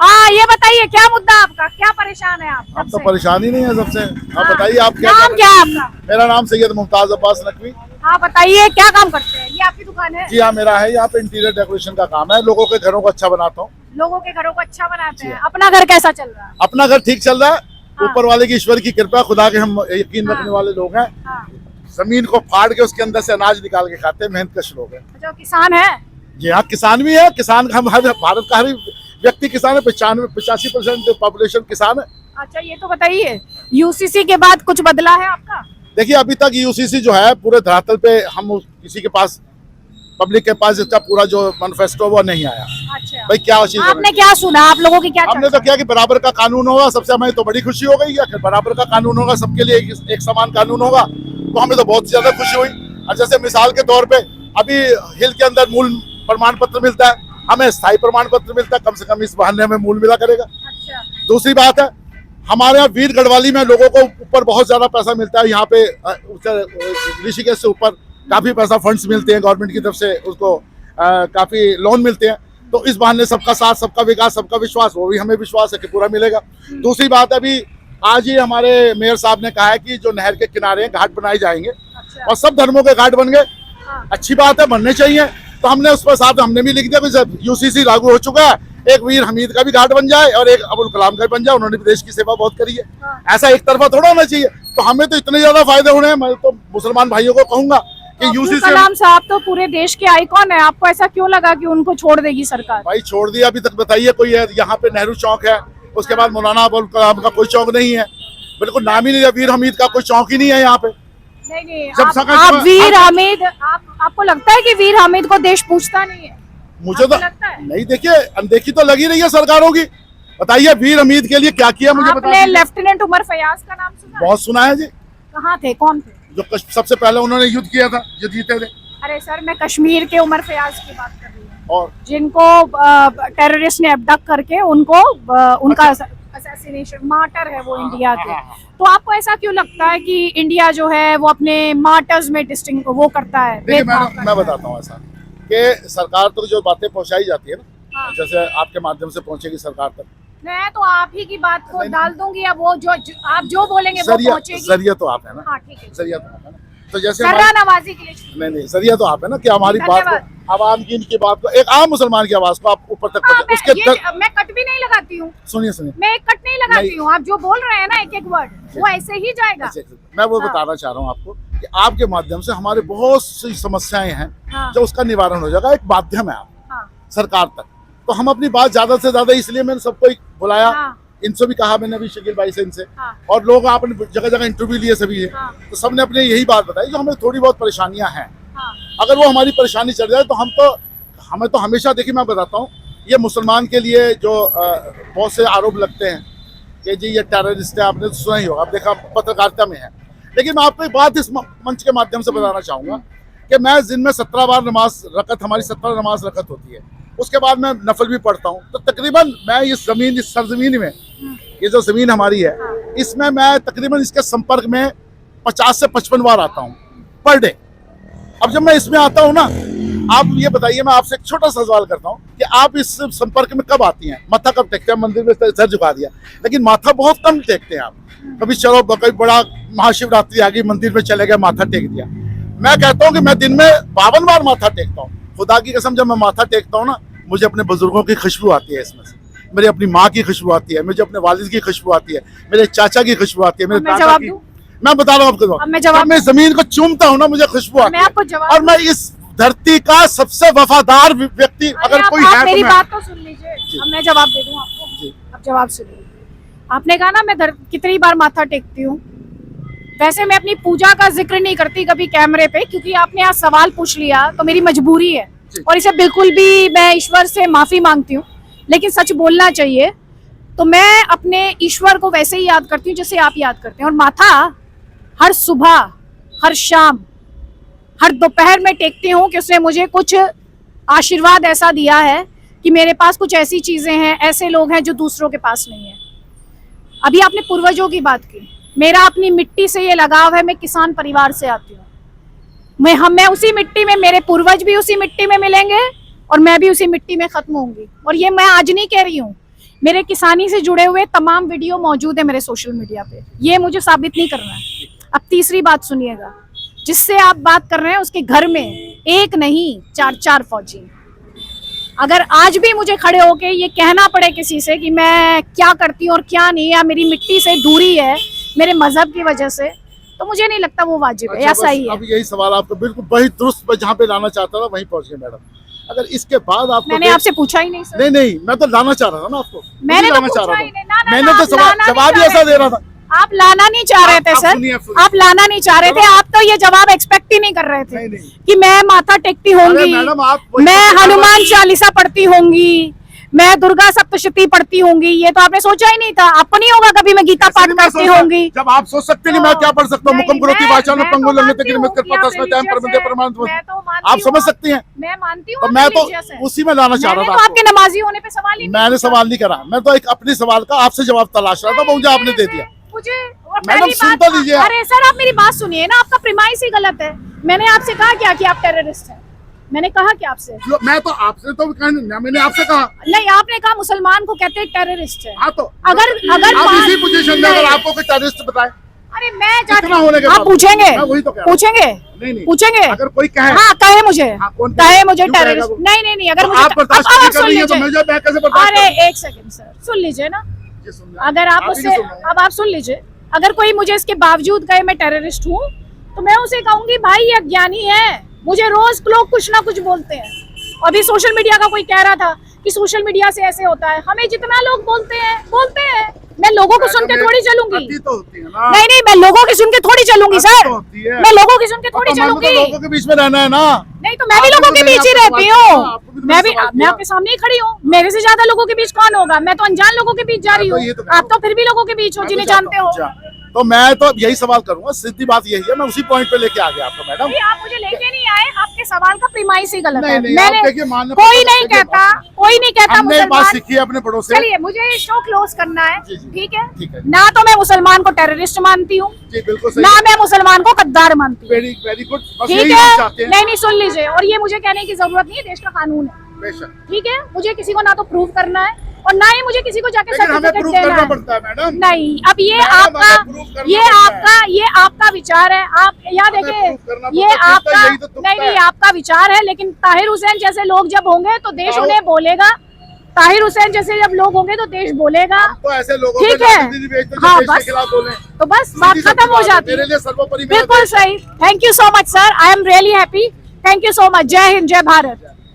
हाँ, ये बताइए क्या मुद्दा आपका, क्या परेशान है आप? हम तो सबसे? परेशान ही नहीं है सबसे। आप बताइए आप क्या नाम कर क्या है रहे हैं? आपका? मेरा नाम सैयद मुमताज अब्बास नकवी। हाँ बताइए, क्या काम करते हैं? ये आपकी दुकान है? जी हाँ, मेरा है यहाँ पे इंटीरियर डेकोरेशन का काम है, लोगों के घरों को अच्छा बनाता हूँ। लोगों के घरों को अच्छा बनाते हैं। अपना घर कैसा चल रहा है? अपना घर ठीक चल रहा है, हाँ। ऊपर वाले की ईश्वर की कृपा, खुदा के हम यकीन हाँ। रखने वाले लोग हैं। हाँ, जमीन को फाड़ के उसके अंदर से अनाज निकाल के खाते हैं, मेहनत कश लोग हैं। जो किसान है, जी हाँ, किसान भी है, किसान हम हर भारत का हर व्यक्ति किसान है, 85% पॉपुलेशन किसान है। अच्छा ये तो बताइए, यूसीसी के बाद कुछ बदला है आपका? देखिए अभी तक यूसीसी जो है पूरे धरातल पे हम किसी के पास, पब्लिक के पास इसका पूरा जो मैनिफेस्टो वो नहीं आया। अच्छा, भाई क्या चीज आपने क्या सुना? आप लोगों की क्या हमने चर्चा तो क्या कि बराबर का कानून होगा, सबसे हमें तो बड़ी खुशी हो गई है कि बराबर का कानून होगा, सबके लिए एक समान कानून होगा, तो हमें तो बहुत ज्यादा खुशी हुई। और जैसे मिसाल के तौर पे अभी हिल के अंदर मूल प्रमाण पत्र मिलता है, हमें स्थायी प्रमाण पत्र मिलता है, कम से कम इस बहाने हमें मूल मिला करेगा। अच्छा, दूसरी बात है, हमारे यहाँ वीर गढ़वाली में लोगों को ऊपर बहुत ज्यादा पैसा मिलता है, यहाँ पे ऋषिकेश से ऊपर काफी पैसा फंड्स मिलते हैं गवर्नमेंट की तरफ से, उसको काफी लोन मिलते हैं, तो इस बहाने सबका साथ, सबका विकास, सबका विश्वास, वो भी हमें विश्वास है कि पूरा मिलेगा। दूसरी बात, अभी आज ही हमारे मेयर साहब ने कहा है कि जो नहर के किनारे घाट बनाए जाएंगे, अच्छा, और सब धर्मों के घाट बन गए। हाँ। अच्छी बात है, बनने चाहिए। तो हमने उस पर साथ हमने भी लिख दिया कि यूसीसी लागू हो चुका है, एक वीर हमीद का भी घाट बन जाए और एक अबुल कलाम का भी बन जाए, उन्होंने भी देश की सेवा बहुत करी है। हाँ। ऐसा एक तरफा थोड़ा होना चाहिए। तो हमें तो इतने ज्यादा फायदे होने हैं, मैं तो मुसलमान भाइयों को कहूंगा कि अब्दुल यूसीसी कलाम साहब तो पूरे देश के आइकॉन है, आपको ऐसा क्यों लगा कि उनको छोड़ देगी सरकार? भाई छोड़ दिया, अभी तक बताइए कोई है? यहाँ पे नेहरू चौक है, उसके बाद मौलाना अबुल कलाम का कोई चौक नहीं है, बिल्कुल नाम ही नहीं है, वीर हमीद का कोई चौक ही नहीं है यहाँ पे। नहीं, जब आप वीर हामिद, आपको लगता है कि वीर हामिद को देश पूछता नहीं है? मुझे तो आपको लगता है? नहीं, देखिए अनदेखी तो लगी रही है सरकारों की। बताइए वीर हमीद के लिए क्या किया, मुझे आपने बताइए। लेफ्टिनेंट उमर फयाज का नाम सुना है? बहुत सुना है जी, कहाँ थे, कौन थे? जो सबसे पहले उन्होंने युद्ध किया था, जो जीते थे। अरे सर, मैं कश्मीर के उमर फयाज की बात कर रही हूँ, और जिनको टेररिस्ट ने अबडक्ट करके उनको उनका असैसिनेशन, मार्टर है वो इंडिया के। तो आपको ऐसा क्यों लगता है कि इंडिया जो है वो अपने मार्टर्स में डिस्टिंग वो करता है, देखिए भेदभाव करता मैं है? बताता हूँ ऐसा कि सरकार तक जो बातें पहुंचाई जाती है ना, हाँ। जैसे आपके माध्यम से पहुंचेगी सरकार तक, मैं तो आप ही की बात को नहीं, डाल दूंगी, अब वो आप जो बोलेंगे वो जरिया पहुंचेगी। जरिया तो आप है ना, हाँ ठीक है, जरिया तो आप है ना। तो जैसे सर्रा नवाजी के लिए नहीं, जरिया तो आप है ना कि हमारी बात धन्यवाद। को, आवाम की इनकी बात को, एक आम मुसलमान की आवाज को आप ऊपर तक हाँ, पहुंचाए। उसके मैं कट भी नहीं लगाती हूँ, सुनिए मैं एक कट नहीं लगाती नहीं। हूँ, आप जो बोल रहे हैं ना एक एक वर्ड वो ऐसे ही जाएगा। अच्छा, मैं वो हाँ। बताना चाह रहा हूँ आपको कि आपके माध्यम से हमारे बहुत सी समस्याएं हैं, हाँ। जो उसका निवारण हो जाएगा। एक माध्यम है आप हाँ, सरकार तक, तो हम अपनी बात ज्यादा से ज्यादा, इसलिए मैंने सबको बुलाया, हाँ, इनसे भी कहा मैंने, अभी शकील भाई से, इनसे, हाँ, और लोग आपने जगह जगह इंटरव्यू लिए सभी है, हाँ, तो सबने अपने यही बात बताई जो हमें थोड़ी बहुत परेशानियां हैं। हाँ, अगर वो हमारी परेशानी चल जाए तो हमें तो हमेशा, देखिए मैं बताता हूँ, ये मुसलमान के लिए जो बहुत से आरोप लगते हैं कि जी ये टेररिस्ट है, आपने तो सुना ही होगा, आप देखा पत्रकारिता में है। लेकिन मैं आपको एक बात इस मंच के माध्यम से बताना चाहूँगा कि मैं दिन में 17 बार नमाज रकत, हमारी 17 नमाज रकत होती है, उसके बाद मैं नफल भी पढ़ता हूँ। तो तकरीबन मैं इस सरजमीन में, ये जो ज़मीन हमारी है, इसमें मैं तकरीबन इसके संपर्क में 50 से 55 बार आता हूँ पर डे। अब जब मैं इसमें आता हूँ ना, आप ये बताइए, मैं आपसे एक छोटा सा सवाल करता हूँ कि आप इस संपर्क में कब आती हैं? माथा कब टेकते हैं? मंदिर में सर झुका दिया, लेकिन माथा बहुत कम टेकते हैं आप। कभी चलो कोई बड़ा महाशिवरात्रि आ गई, मंदिर में चले गए, माथा टेक दिया। मैं कहता हूँ कि मैं दिन में 52 बार माथा टेकता हूँ। खुदा की कसम, जब मैं माथा टेकता हूँ ना, मुझे अपने बुजुर्गों की खुशबू आती है इसमें से, मेरी अपनी माँ की खुशबू आती है, मुझे अपने वालिद की खुशबू आती है, मेरे चाचा की खुशबू आती है, मेरे मैं दादा जवाब की। दूं? मैं बता रहा हूँ आपको, अब मैं जवाब- जब मैं जमीन को चूमता हूँ ना मुझे खुशबू आती मैं है। आपको जवाब और मैं इस धरती का सबसे वफादार व्यक्ति अगर कोई आप है मेरी तो मैं। बात तो सुन लीजिए, अब मैं जवाब दे दूं आपको। अब जवाब सुनिए। आपने कहा ना मैं कितनी बार माथा टेकती हूँ। वैसे मैं अपनी पूजा का जिक्र नहीं करती कभी कैमरे पे, क्योंकि आपने आज सवाल पूछ लिया तो मेरी मजबूरी है और इसे बिल्कुल भी मैं ईश्वर से माफी मांगती हूँ, लेकिन सच बोलना चाहिए। तो मैं अपने ईश्वर को वैसे ही याद करती हूँ जैसे आप याद करते हैं, और माथा हर सुबह, हर शाम, हर दोपहर में टेकती हूँ कि उसने मुझे कुछ आशीर्वाद ऐसा दिया है कि मेरे पास कुछ ऐसी चीजें हैं, ऐसे लोग हैं जो दूसरों के पास नहीं है। अभी आपने पूर्वजों की बात की, मेरा अपनी मिट्टी से ये लगाव है। मैं किसान परिवार से आती हूँ। मैं उसी मिट्टी में, मेरे पूर्वज भी उसी मिट्टी में मिलेंगे और मैं भी उसी मिट्टी में खत्म होंगी। और ये मैं आज नहीं कह रही हूँ, मेरे किसानी से जुड़े हुए तमाम वीडियो मौजूद है मेरे सोशल मीडिया पे, ये मुझे साबित नहीं करना है। अब तीसरी बात सुनिएगा, जिससे आप बात कर रहे हैं उसके घर में एक नहीं 4-4 फौजी। अगर आज भी मुझे खड़े होके ये कहना पड़े किसी से कि मैं क्या करती हूँ और क्या नहीं, या मेरी मिट्टी से दूरी है मेरे मजहब की वजह से, तो मुझे नहीं लगता वो वाजिब है या अच्छा, सही है। अब यही सवाल आपको बिल्कुल वही दुरुस्त मैं जहाँ पे लाना चाहता था वहीं पहुंच गए मैडम। अगर इसके बाद आपको मैंने आपसे पूछा ही नहीं सर। नहीं मैं तो लाना चाह रहा था ना आपको, मैंने तो लाना चाह पूछा रहा ही नहीं। था। ना, मैंने आप तो लाना जवाब ही नहीं ऐसा चाह दे रहा था। आप लाना नहीं चाह रहे थे आप सर, सुनिए। आप लाना नहीं चाह रहे थे। आप तो ये जवाब एक्सपेक्ट ही नहीं कर रहे थे नहीं। कि मैं माथा टेकती होंगी, मैडम, आप वही मैं तो- हनुमान चालीसा पढ़ती होंगी, मैं दुर्गा सप्तशती पढ़ती होंगी। ये तो आपने सोचा ही नहीं था। आपको नहीं होगा कभी मैं गीता पाठ करती होंगी। जब आप सोच सकते नहीं मैं क्या पढ़ सकता हूँ, नहीं, मुकम करोति मैं- भाषा में मैं पंगु तो लगने मानती तक हूँ मत कर कि पाता आप इसमें टाइम religious पर हैं। प्रमाण मैं तो मानती आप समझ हूँ, सकती हैं। मैं मानती हूँ तो आप मैं तो religious हैं। उसी में लाना चाह मैंने रहा तो था आपके नमाजी होने पे सवाल ही नहीं मैंने पूछा। सवाल नहीं करा, मैं तो एक अपनी सवाल का आपसे जवाब तलाश रहा था, वो मुझे आपने दे दिया। मुझे और मैडम, पहली सुन बात- तो लीजिए आप। अरे सर आप मेरी बात सुनिए ना, आपका प्रीमाइस ही गलत है। मैंने आपसे कहा क्या कि आप टेररिस्ट हैं? मैंने कहा क्या आपसे? मैं तो आपसे तो मैंने आपसे कहा नहीं, आपने कहा मुसलमान को कहते हैं टेररिस्ट है। हाँ, तो अगर आप मान- इसी पोजीशन में अगर नहीं। आपको कोई टेररिस्ट बताए, अरे मैं इतना होने के आप बाद- पूछेंगे, मैं वही तो कह रहा हूँ। पूछेंगे, नहीं पूछेंगे। अगर कोई कहे हाँ कहे मुझे, हाँ, कौन कहे कहेगा? मुझे क्यों कहेगा टेररिस्ट। वो? नहीं अगर तो मुझे आप बर्दाश्त अब नहीं आप कर सुन रही है तो लीजिए। मैं कैसे बर्दाश्त अरे करूं? एक सेकंड सर, सुन लीजिए ना। ये सुन रहे हैं। अगर आप ही उससे नहीं सुन रहे हैं। अब आप सुन लीजिए, अगर कोई मुझे इसके बावजूद कहे मैं टेररिस्ट हूँ तो मैं उसे कहूंगी भाई ये अज्ञानी है। मुझे रोज लोग कुछ ना कुछ बोलते हैं। अभी सोशल मीडिया का कोई कह रहा था कि सोशल मीडिया से ऐसे होता है। हमें जितना लोग बोलते हैं मैं लोगों को सुन के थोड़ी चलूंगी। गलती तो होती है ना। नहीं मैं लोगों की सुन के थोड़ी चलूंगी गलती सर, तो होती है। मैं लोगों की सुन के थोड़ी तो मन में तो चलूंगी। लोगों के बीच में रहना है ना। नहीं तो मैं भी आपने लोगों तो के मैंने बीच ही आपसे रहती सवाल किया, हूँ। आपको भी तो मैं मैंने भी सवाल मैं किया। आपके सामने ही खड़ी हूँ। मेरे से ज्यादा लोगों के बीच कौन होगा? मैं तो अनजान लोगों के बीच जा रही हाँ, तो हूँ। ये तो कह रहा आप तो फिर भी लोगों के बीच हो मैं जिन्हें तो जानते हो। अच्छा, तो मैं तो यही सवाल करूंगा, सीधी बात यही है, मैं उसी पॉइंट पे लेके आ गया आपको मैडम। नहीं, आप मुझे लेके नहीं आए। आपके सवाल का प्रीमाइस ही गलत है। नहीं, मैंने आप देखिए, मानना कोई पड़ता है, नहीं देखिए, कहता, कोई नहीं कहता हमने बात मुसलमान। सीखी है अपने बड़ों से। चलिए मुझे ये शो क्लोज करना है, जी, जी। ठीक है? ठीक है। ना तो मैं मुसलमान को टेररिस्ट मानती हूँ, जी बिल्कुल सही। ना मैं मुसलमान को गद्दार मानती हूँ। वेरी गुड, बस ठीक यही है? हम चाहते हैं। नहीं सुन लीजिए, और ये मुझे कहने की जरूरत नहीं है, देश का कानून है। बेशक, ठीक है, मुझे किसी को ना तो प्रूव करना है और ना ही मुझे किसी को जाके लेकिन हमें सर्टिफिकेट प्रूव देना करना है। पड़ता है मैडम। नहीं, अब ये मैडम, आपका हमें proof करना ये आपका विचार है। आप यहाँ हमें देखिए, proof करना ये पड़ता है, आपका यही तो तुक्का नहीं है। आपका विचार है, लेकिन ताहिर हुसैन जैसे लोग जब होंगे तो देश आओ। उन्हें बोलेगा। ताहिर हुसैन जैसे जब लोग होंगे तो देश बोलेगा। तो ऐसे लोगों ठीक पे है। राजनीति बेचते जो हाँ, देश के बस। खिलाफ बोले। तो बस बात सीधी सी खत्म हो बात है, जाती मेरे है। लिए सर्वोपरि मेरा बिल्कुल देश है। सही। Thank you so much sir, I am really happy. Thank you so much. जय हिंद, जय भारत।